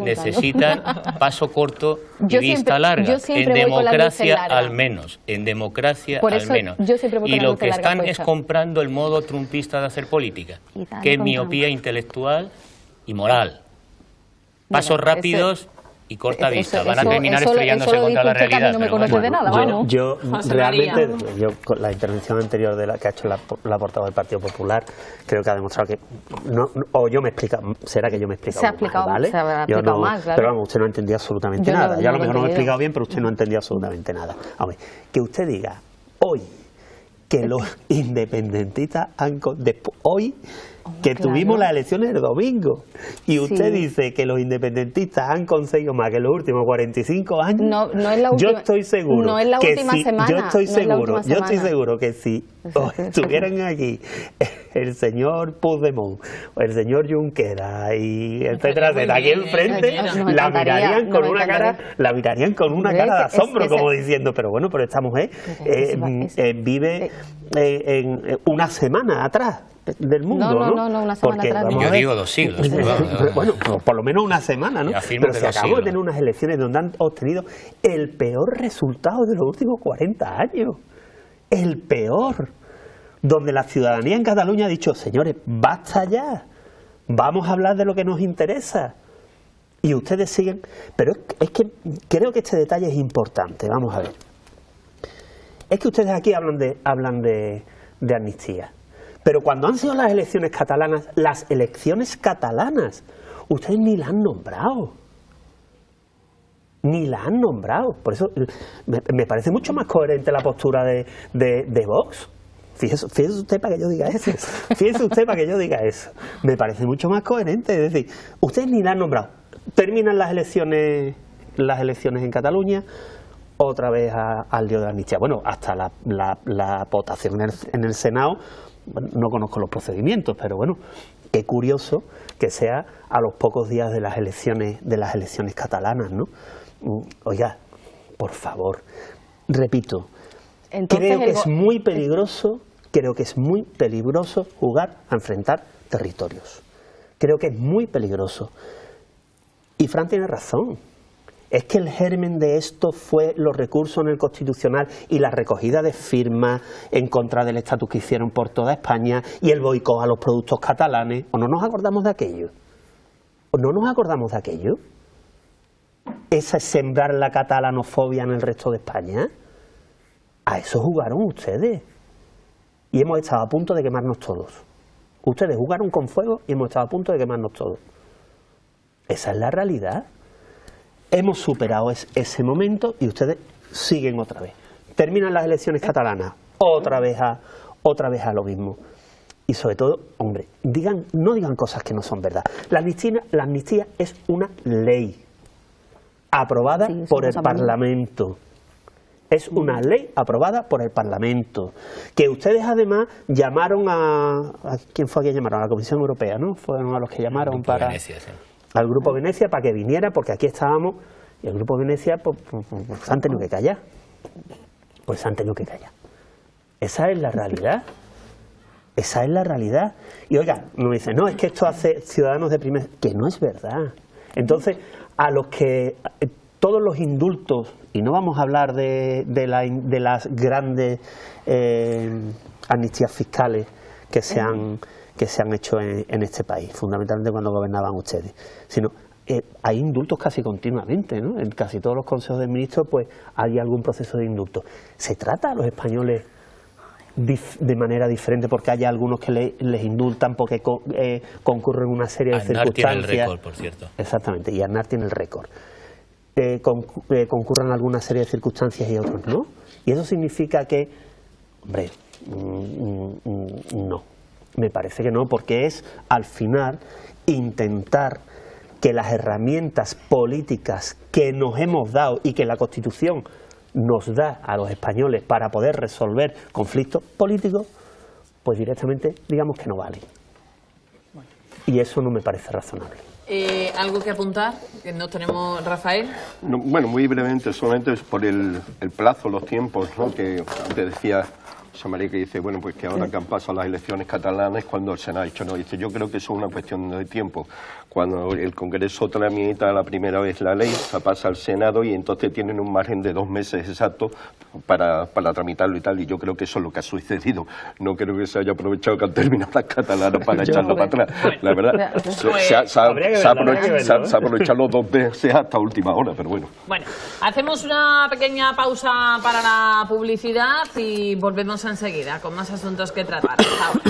Speaker 3: necesitan paso corto y vista larga. En democracia al menos. En democracia al menos. Y lo que están es comprando el modo trumpista de hacer política, que es miopía intelectual y moral. Pasos rápidos y corta vista. Van a terminar estrellándose contra la realidad.
Speaker 5: No me conoces de nada, vamos.
Speaker 2: Yo realmente, con la intervención anterior de la que ha hecho la portavoz del Partido Popular, creo que ha demostrado que o yo me he explicado, será que yo me he explicado,
Speaker 5: se ha explicado
Speaker 2: mal, ¿vale?
Speaker 5: Se ha explicado mal, claro.
Speaker 2: Pero vamos, usted no entendía absolutamente nada. Yo a lo mejor no me he explicado bien, pero usted no entendía absolutamente nada. Vamos, que usted diga hoy que los independentistas han hoy que tuvimos las elecciones el domingo y usted dice que los independentistas han conseguido más que en los últimos 45 años.
Speaker 5: No es la última,
Speaker 2: yo estoy seguro.
Speaker 5: No es la última semana.
Speaker 2: Yo estoy seguro que si estuvieran aquí el señor Puigdemont o el señor Junqueras y etcétera, aquí enfrente, la mirarían con una cara, de asombro, como diciendo, pero bueno, pero esta mujer vive en una semana atrás del mundo,
Speaker 5: no, una semana atrás.
Speaker 3: Yo digo 2 siglos.
Speaker 2: Bueno, por lo menos una semana, ¿no? Pero si acabamos de tener unas elecciones donde han obtenido el peor resultado de los últimos 40 años. El peor. Donde la ciudadanía en Cataluña ha dicho, señores, basta ya. Vamos a hablar de lo que nos interesa. Y ustedes siguen. Pero es que creo que este detalle es importante. Vamos a ver. Es que ustedes aquí hablan de amnistía. Pero cuando han sido las elecciones catalanas, ustedes ni la han nombrado. Ni la han nombrado. Por eso me parece mucho más coherente la postura de Vox. Fíjese usted para que yo diga eso. Fíjese usted para que yo diga eso. Me parece mucho más coherente. Es decir, ustedes ni la han nombrado. Terminan las elecciones en Cataluña, otra vez al lío de la amnistía. Bueno, hasta la votación en el Senado, bueno, no conozco los procedimientos, pero bueno, qué curioso que sea a los pocos días de las elecciones catalanas, ¿no? Oiga, por favor, repito,
Speaker 5: Entonces,
Speaker 2: creo que es muy peligroso jugar a enfrentar territorios. Creo que es muy peligroso. Y Fran tiene razón. Es que el germen de esto fue los recursos en el Constitucional y la recogida de firmas en contra del estatus que hicieron por toda España y el boicot a los productos catalanes. ¿O no nos acordamos de aquello? ¿O no nos acordamos de aquello? Esa es sembrar la catalanofobia en el resto de España. A eso jugaron ustedes. Y hemos estado a punto de quemarnos todos. Ustedes jugaron con fuego y hemos estado a punto de quemarnos todos. Esa es la realidad. Hemos superado ese momento y ustedes siguen otra vez. Terminan las elecciones catalanas, otra vez a lo mismo. Y sobre todo, hombre, no digan cosas que no son verdad. La amnistía es una ley aprobada por el Parlamento. Es una ley aprobada por el Parlamento. Que ustedes además llamaron ¿a quién fue a quien llamaron? A la Comisión Europea, ¿no? Fueron a los que llamaron para...
Speaker 3: Venecia, sí.
Speaker 2: Al Grupo Venecia para que viniera, porque aquí estábamos, y el Grupo Venecia pues han tenido que callar. Pues han tenido que callar. Esa es la realidad. Esa es la realidad. Y oiga, me dicen, no, es que esto hace ciudadanos de primer... Que no es verdad. Entonces, a los que todos los indultos, y no vamos a hablar de las grandes amnistías fiscales que se han hecho en este país, fundamentalmente cuando gobernaban ustedes, sino hay indultos casi continuamente, ¿no? En casi todos los consejos de ministros pues hay algún proceso de indulto. Se trata a los españoles de manera diferente porque hay algunos que les indultan porque concurren una serie de circunstancias.
Speaker 3: Aznar tiene el récord, por cierto.
Speaker 2: Exactamente, y Aznar tiene el récord. Concurren alguna serie de circunstancias y otros no. Y eso significa que, hombre, no. Me parece que no, porque es, al final, intentar que las herramientas políticas que nos hemos dado y que la Constitución nos da a los españoles para poder resolver conflictos políticos, pues directamente digamos que no valen. Y eso no me parece razonable.
Speaker 4: ¿Algo que apuntar? Que no tenemos, Rafael.
Speaker 6: No, bueno, muy brevemente, solamente por el plazo, los tiempos, ¿no? Que te decía José María, que dice, bueno, pues que ahora que han pasado las elecciones catalanas, cuando el Senado ha dicho no, dice, yo creo que eso es una cuestión de tiempo. Cuando el Congreso tramita la primera vez la ley, se pasa al Senado y entonces tienen un margen de 2 meses exactos para tramitarlo y tal, y yo creo que eso es lo que ha sucedido. No creo que se haya aprovechado que han terminado las catalanas para echarlo para atrás. La verdad, se ha aprovechado los 2 meses hasta última hora, pero bueno.
Speaker 4: Bueno, hacemos una pequeña pausa para la publicidad y volvemos enseguida con más asuntos que tratar. Hasta ahora.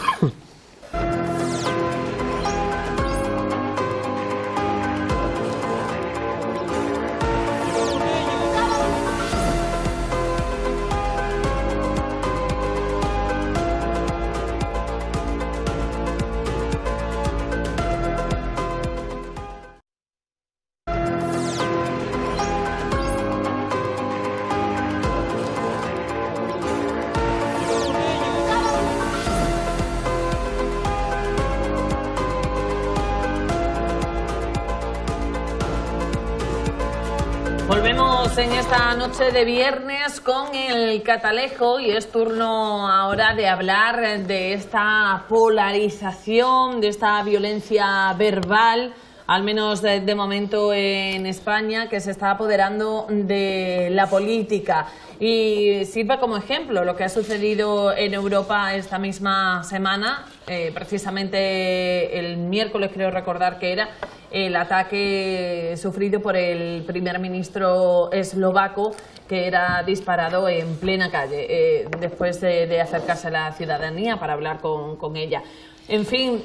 Speaker 4: Volvemos en esta noche de viernes con el Catalejo y es turno ahora de hablar de esta polarización, de esta violencia verbal, al menos de momento en España, que se está apoderando de la política. Y sirva como ejemplo lo que ha sucedido en Europa esta misma semana, precisamente el miércoles creo recordar que era, el ataque sufrido por el primer ministro eslovaco, que era disparado en plena calle, después de acercarse a la ciudadanía para hablar con ella. En fin,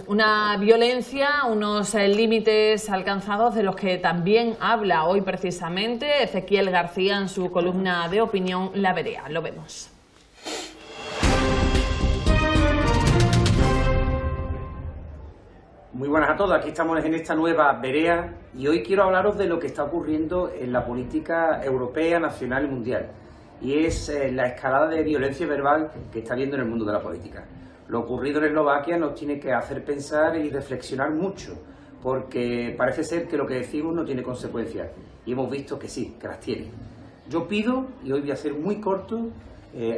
Speaker 4: una violencia, unos límites alcanzados de los que también habla hoy precisamente Ezequiel García en su columna de opinión La Vereda. Lo vemos.
Speaker 7: Muy buenas a todos, aquí estamos en esta nueva vereda y hoy quiero hablaros de lo que está ocurriendo en la política europea, nacional y mundial, y es la escalada de violencia verbal que está habiendo en el mundo de la política. Lo ocurrido en Eslovaquia nos tiene que hacer pensar y reflexionar mucho, porque parece ser que lo que decimos no tiene consecuencias, y hemos visto que sí, que las tiene. Yo pido, y hoy voy a ser muy corto,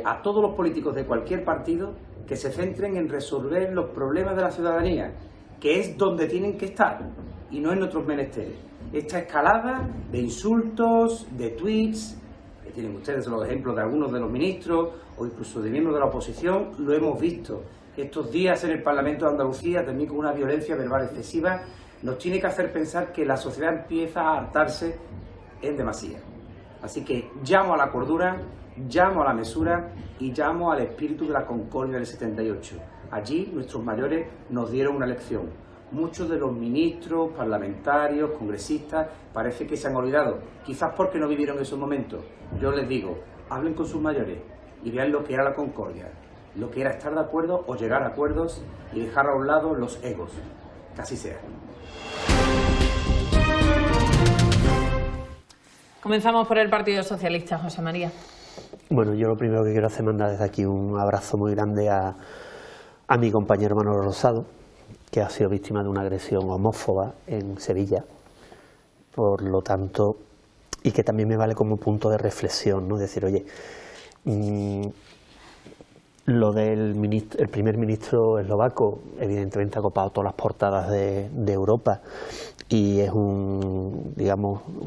Speaker 7: a todos los políticos de cualquier partido que se centren en resolver los problemas de la ciudadanía, que es donde tienen que estar, y no en otros menesteres. Esta escalada de insultos, de tweets, que tienen ustedes los ejemplos de algunos de los ministros, o incluso de miembros de la oposición, lo hemos visto. Estos días en el Parlamento de Andalucía, también con una violencia verbal excesiva, nos tiene que hacer pensar que la sociedad empieza a hartarse en demasía. Así que llamo a la cordura, llamo a la mesura y llamo al espíritu de la concordia del 78. Allí nuestros mayores nos dieron una lección. Muchos de los ministros, parlamentarios, congresistas, parece que se han olvidado, quizás porque no vivieron esos momentos. Yo les digo, hablen con sus mayores y vean lo que era la concordia, lo que era estar de acuerdo o llegar a acuerdos y dejar a un lado los egos. Que así sea.
Speaker 4: Comenzamos por el Partido Socialista, José María.
Speaker 2: Bueno, yo lo primero que quiero hacer es mandar desde aquí un abrazo muy grande a mi compañero Manolo Rosado, que ha sido víctima de una agresión homófoba en Sevilla, por lo tanto, y que también me vale como punto de reflexión, ¿no? Decir, oye, lo del el primer ministro eslovaco evidentemente ha copado todas las portadas de Europa y es un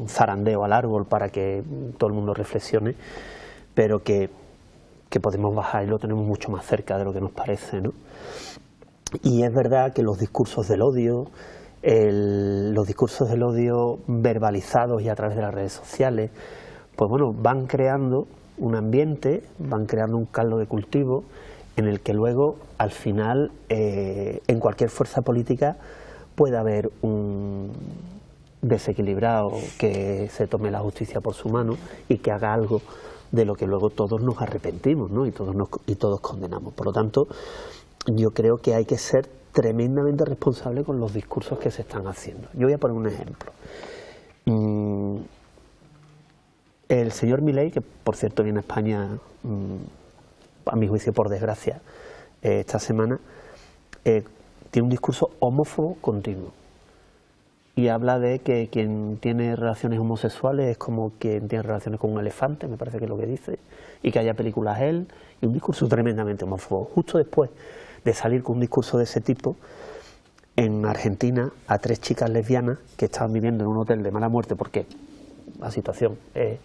Speaker 2: zarandeo al árbol para que todo el mundo reflexione, pero que podemos bajar y lo tenemos mucho más cerca de lo que nos parece, ¿no? Y es verdad que los discursos del odio, verbalizados y a través de las redes sociales, pues bueno, van creando un ambiente, van creando un caldo de cultivo en el que luego, al final, en cualquier fuerza política puede haber un desequilibrado que se tome la justicia por su mano y que haga algo de lo que luego todos nos arrepentimos, ¿no? y todos condenamos. Por lo tanto, yo creo que hay que ser tremendamente responsable con los discursos que se están haciendo. Yo voy a poner un ejemplo. El señor Milei, que por cierto viene a España, a mi juicio por desgracia, esta semana, tiene un discurso homófobo continuo. Y habla de que quien tiene relaciones homosexuales es como quien tiene relaciones con un elefante, me parece que es lo que dice, y que haya películas él, y un discurso tremendamente homófobo. Justo después de salir con un discurso de ese tipo, en Argentina, a 3 chicas lesbianas que estaban viviendo en un hotel de mala muerte porque la situación es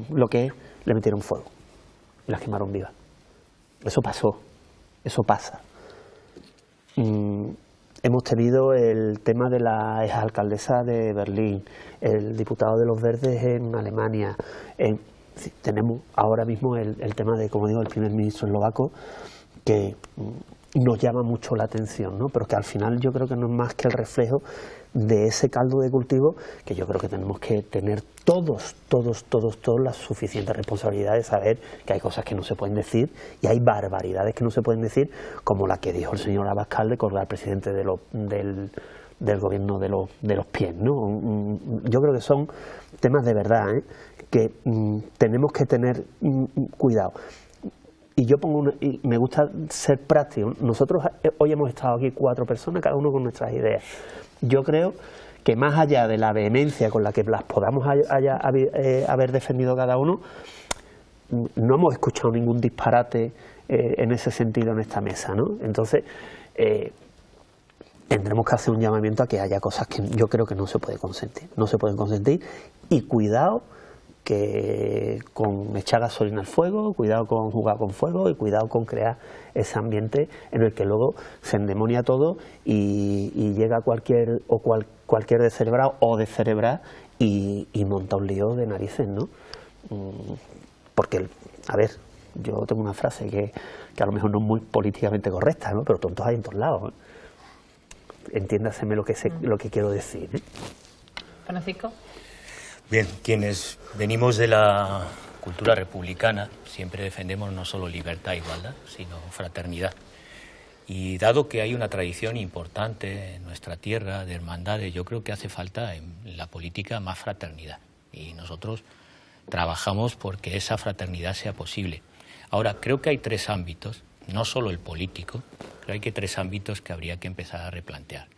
Speaker 2: lo que es, le metieron fuego y las quemaron vivas. Eso pasó, eso pasa. Hemos tenido el tema de la exalcaldesa de Berlín, el diputado de los Verdes en Alemania. Tenemos ahora mismo el tema de, como digo, el primer ministro eslovaco, que nos llama mucho la atención, ¿no? Pero que al final yo creo que no es más que el reflejo de ese caldo de cultivo que yo creo que tenemos que tener todos la suficiente responsabilidad de saber que hay cosas que no se pueden decir y hay barbaridades que no se pueden decir, como la que dijo el señor Abascal de colgar al presidente del gobierno de los pies, ¿no? Yo creo que son temas de verdad, que tenemos que tener cuidado. Y yo y me gusta ser práctico. Nosotros hoy hemos estado aquí 4 personas, cada uno con nuestras ideas. Yo creo que más allá de la vehemencia con la que las podamos haber defendido cada uno, no hemos escuchado ningún disparate en ese sentido en esta mesa, ¿no? Entonces, tendremos que hacer un llamamiento a que haya cosas que yo creo que no se puede consentir. No se pueden consentir, y cuidado que con echar gasolina al fuego, cuidado con jugar con fuego y cuidado con crear ese ambiente en el que luego se endemonia todo y llega cualquier descerebrado o descerebrada y monta un lío de narices, ¿no? Porque, a ver, yo tengo una frase que a lo mejor no es muy políticamente correcta, ¿no? Pero tontos hay en todos lados, ¿eh? Entiéndaseme lo que quiero decir, ¿eh?
Speaker 4: Francisco.
Speaker 3: Bien, quienes venimos de la cultura republicana siempre defendemos no solo libertad e igualdad, sino fraternidad. Y dado que hay una tradición importante en nuestra tierra de hermandades, yo creo que hace falta en la política más fraternidad. Y nosotros trabajamos porque esa fraternidad sea posible. Ahora, creo que hay tres ámbitos, no solo el político, creo que hay tres ámbitos que habría que empezar a replantear.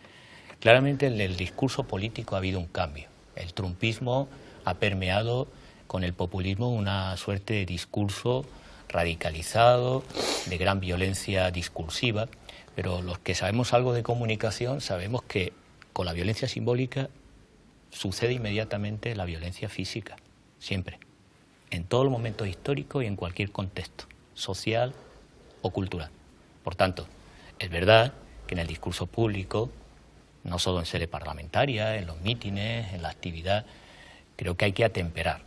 Speaker 3: Claramente en el discurso político ha habido un cambio. El trumpismo ha permeado con el populismo una suerte de discurso radicalizado, de gran violencia discursiva, pero los que sabemos algo de comunicación sabemos que con la violencia simbólica sucede inmediatamente la violencia física, siempre, en todos los momentos históricos y en cualquier contexto, social o cultural. Por tanto, es verdad que en el discurso público, no solo en sede parlamentaria, en los mítines, en la actividad, creo que hay que atemperar,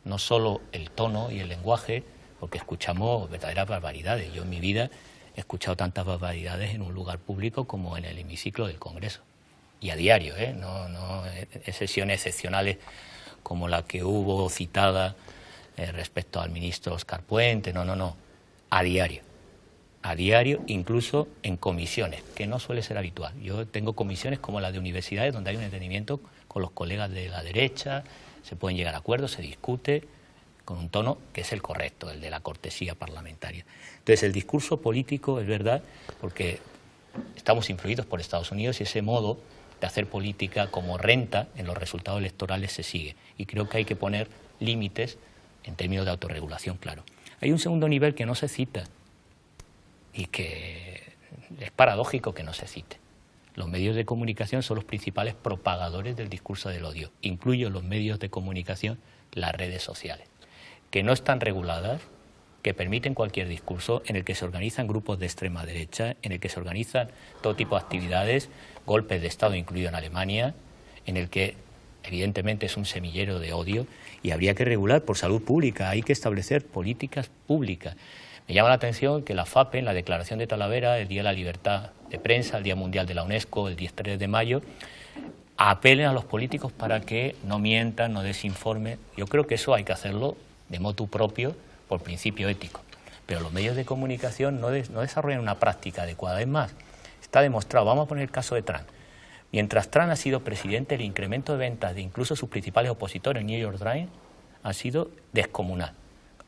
Speaker 3: no solo el tono y el lenguaje, porque escuchamos verdaderas barbaridades. Yo en mi vida he escuchado tantas barbaridades en un lugar público como en el hemiciclo del Congreso. Y a diario, no sesiones excepcionales como la que hubo citada respecto al ministro Óscar Puente, no, a diario. A diario, incluso en comisiones, que no suele ser habitual. Yo tengo comisiones como la de universidades, donde hay un entendimiento con los colegas de la derecha, se pueden llegar a acuerdos, se discute con un tono que es el correcto, el de la cortesía parlamentaria. Entonces, el discurso político es verdad, porque estamos influidos por Estados Unidos y ese modo de hacer política como renta en los resultados electorales se sigue. Y creo que hay que poner límites en términos de autorregulación, claro. Hay un segundo nivel que no se cita y que es paradójico que no se cite. Los medios de comunicación son los principales propagadores del discurso del odio. Incluyo los medios de comunicación, las redes sociales, que no están reguladas, que permiten cualquier discurso, en el que se organizan grupos de extrema derecha, en el que se organizan todo tipo de actividades, golpes de Estado incluido en Alemania, en el que evidentemente es un semillero de odio y habría que regular por salud pública, hay que establecer políticas públicas. Me llama la atención que la FAPE, en la Declaración de Talavera, el Día de la Libertad de Prensa, el Día Mundial de la UNESCO, el 3 de mayo, apelen a los políticos para que no mientan, no desinformen. Yo creo que eso hay que hacerlo de motu propio, por principio ético. Pero los medios de comunicación no desarrollan una práctica adecuada. Es más, está demostrado, vamos a poner el caso de Trump. Mientras Trump ha sido presidente, el incremento de ventas de incluso sus principales opositores, el New York Times, ha sido descomunal.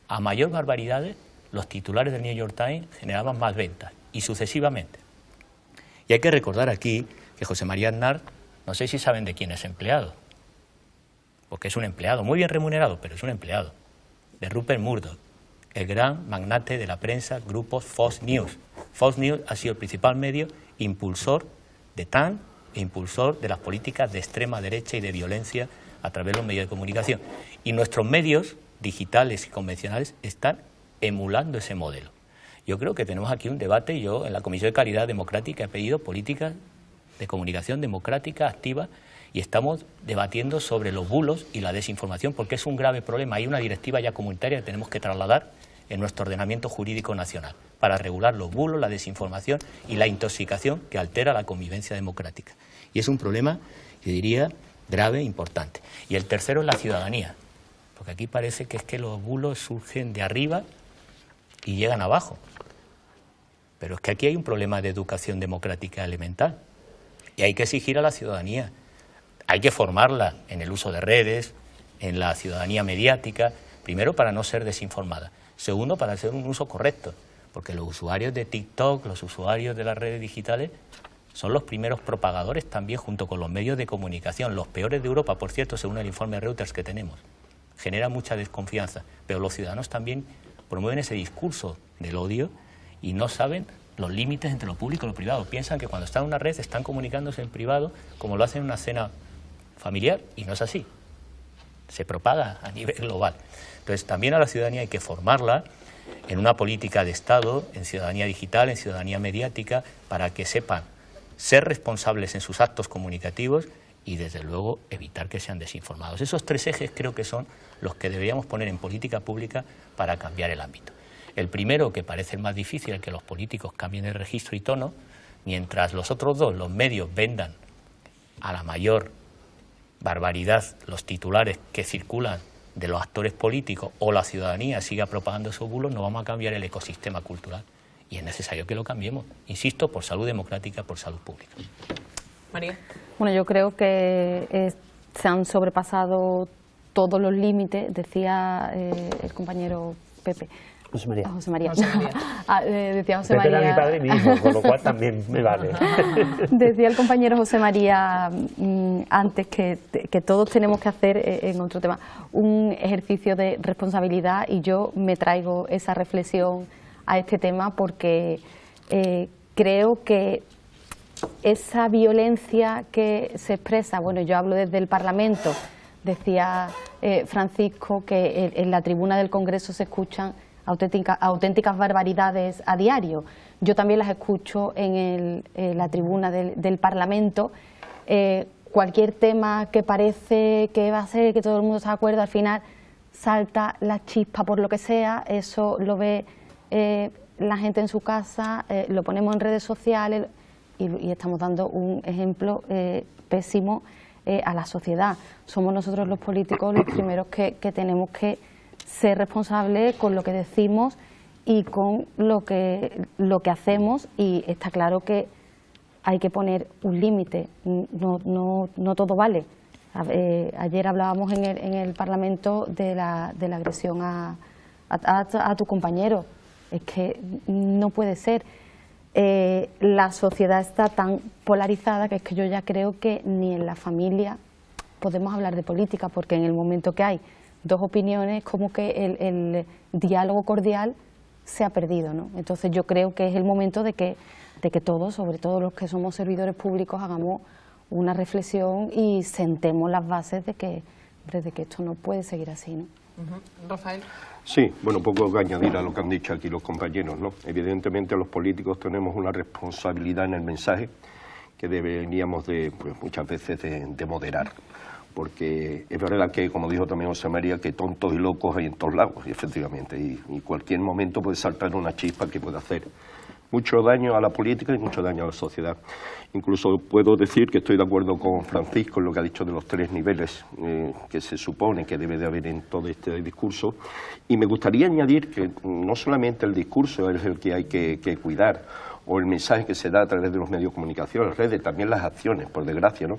Speaker 3: A mayor barbaridades, los titulares del New York Times generaban más ventas, y sucesivamente. Y hay que recordar aquí que José María Aznar, no sé si saben de quién es empleado, porque es un empleado, muy bien remunerado, pero es un empleado, de Rupert Murdoch, el gran magnate de la prensa, grupo Fox News. Fox News ha sido el principal medio impulsor de Trump e impulsor de las políticas de extrema derecha y de violencia a través de los medios de comunicación. Y nuestros medios digitales y convencionales están emulando ese modelo. Yo creo que tenemos aquí un debate. Yo en la Comisión de Calidad Democrática he pedido políticas de comunicación democrática activa y estamos debatiendo sobre los bulos y la desinformación, porque es un grave problema. Hay una directiva ya comunitaria que tenemos que trasladar en nuestro ordenamiento jurídico nacional para regular los bulos, la desinformación y la intoxicación que altera la convivencia democrática. Y es un problema, yo diría, grave e importante. Y el tercero es la ciudadanía, porque aquí parece que es que los bulos surgen de arriba y llegan abajo. Pero es que aquí hay un problema de educación democrática elemental y hay que exigir a la ciudadanía. Hay que formarla en el uso de redes, en la ciudadanía mediática, primero para no ser desinformada, segundo para hacer un uso correcto, porque los usuarios de TikTok, los usuarios de las redes digitales, son los primeros propagadores también junto con los medios de comunicación, los peores de Europa, por cierto, según el informe Reuters que tenemos. Genera mucha desconfianza, pero los ciudadanos también promueven ese discurso del odio y no saben los límites entre lo público y lo privado. Piensan que cuando están en una red están comunicándose en privado como lo hacen en una cena familiar, y no es así. Se propaga a nivel global. Entonces, también a la ciudadanía hay que formarla en una política de Estado, en ciudadanía digital, en ciudadanía mediática, para que sepan ser responsables en sus actos comunicativos y, desde luego, evitar que sean desinformados. Esos tres ejes creo que son los que deberíamos poner en política pública para cambiar el ámbito. El primero, que parece el más difícil, el que los políticos cambien el registro y tono, mientras los otros dos, los medios, vendan a la mayor barbaridad los titulares que circulan de los actores políticos o la ciudadanía siga propagando esos bulos, no vamos a cambiar el ecosistema cultural y es necesario que lo cambiemos, insisto, por salud democrática, por salud pública.
Speaker 4: María.
Speaker 5: Bueno, yo creo que se han sobrepasado todos los límites, decía el compañero Pepe.
Speaker 2: José María.
Speaker 5: José María. Decía José
Speaker 2: Pepe
Speaker 5: María.
Speaker 2: era mi padre y mi hijo, con lo cual también me vale.
Speaker 5: Decía el compañero José María antes que todos tenemos que hacer, en otro tema, un ejercicio de responsabilidad, y yo me traigo esa reflexión a este tema porque creo que esa violencia que se expresa, bueno, yo hablo desde el Parlamento, decía Francisco que en la tribuna del Congreso se escuchan auténticas barbaridades a diario. Yo también las escucho en la tribuna del Parlamento. Cualquier tema que parece que va a ser, que todo el mundo está de acuerdo, al final salta la chispa por lo que sea, eso lo ve la gente en su casa, lo ponemos en redes sociales y estamos dando un ejemplo pésimo a la sociedad. Somos nosotros los políticos los primeros que tenemos que ser responsables con lo que decimos y con lo que hacemos, y está claro que hay que poner un límite, no todo vale. Ayer hablábamos en el Parlamento de la agresión a tu compañero, es que no puede ser. La sociedad está tan polarizada que es que yo ya creo que ni en la familia podemos hablar de política, porque en el momento que hay dos opiniones, como que el diálogo cordial se ha perdido, ¿no? Entonces yo creo que es el momento de que todos, sobre todo los que somos servidores públicos, hagamos una reflexión y sentemos las bases de que esto no puede seguir así, ¿no?
Speaker 4: Rafael.
Speaker 6: Sí, bueno, poco que añadir a lo que han dicho aquí los compañeros, ¿no? Evidentemente los políticos tenemos una responsabilidad en el mensaje que deberíamos pues, muchas veces de moderar. Porque es verdad que, como dijo también José María, que tontos y locos hay en todos lados, y efectivamente, y cualquier momento puede saltar una chispa que puede hacer mucho daño a la política y mucho daño a la sociedad. Incluso puedo decir que estoy de acuerdo con Francisco en lo que ha dicho de los 3 niveles que se supone que debe de haber en todo este discurso, y me gustaría añadir que no solamente el discurso es el que hay que cuidar, o el mensaje que se da a través de los medios de comunicación, las redes, también las acciones, por desgracia, ¿no?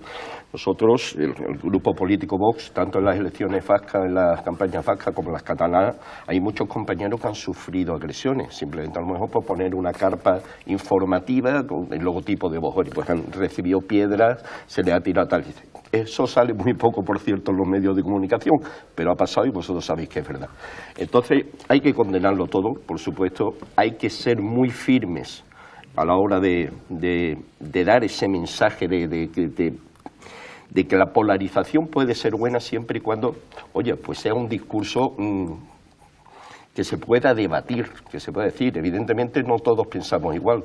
Speaker 6: Nosotros, el grupo político Vox, tanto en las elecciones vascas, en las campañas vascas como en las catalanas, hay muchos compañeros que han sufrido agresiones, simplemente a lo mejor por poner una carpa informativa con el logotipo de Vox, pues han recibido piedras, se les ha tirado tal. Eso sale muy poco, por cierto, en los medios de comunicación, pero ha pasado y vosotros sabéis que es verdad. Entonces, hay que condenarlo todo, por supuesto, hay que ser muy firmes a la hora de dar ese mensaje de que la polarización puede ser buena siempre y cuando, oye, pues sea un discurso que se pueda debatir, que se pueda decir. Evidentemente no todos pensamos igual.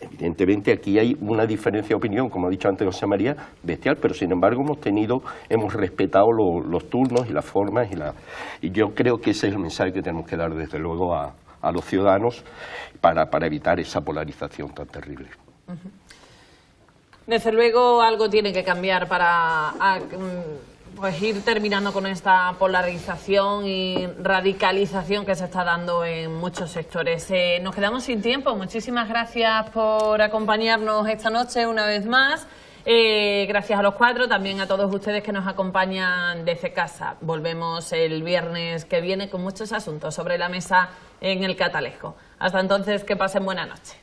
Speaker 6: Evidentemente aquí hay una diferencia de opinión, como ha dicho antes José María, bestial, pero sin embargo hemos respetado los turnos y las formas y yo creo que ese es el mensaje que tenemos que dar desde luego a los ciudadanos para evitar esa polarización tan terrible.
Speaker 4: Desde luego algo tiene que cambiar para pues ir terminando con esta polarización y radicalización que se está dando en muchos sectores. Nos quedamos sin tiempo. Muchísimas gracias por acompañarnos esta noche una vez más. Gracias a los 4, también a todos ustedes que nos acompañan desde casa. Volvemos el viernes que viene con muchos asuntos sobre la mesa en el Catalejo. Hasta entonces, que pasen buena noche.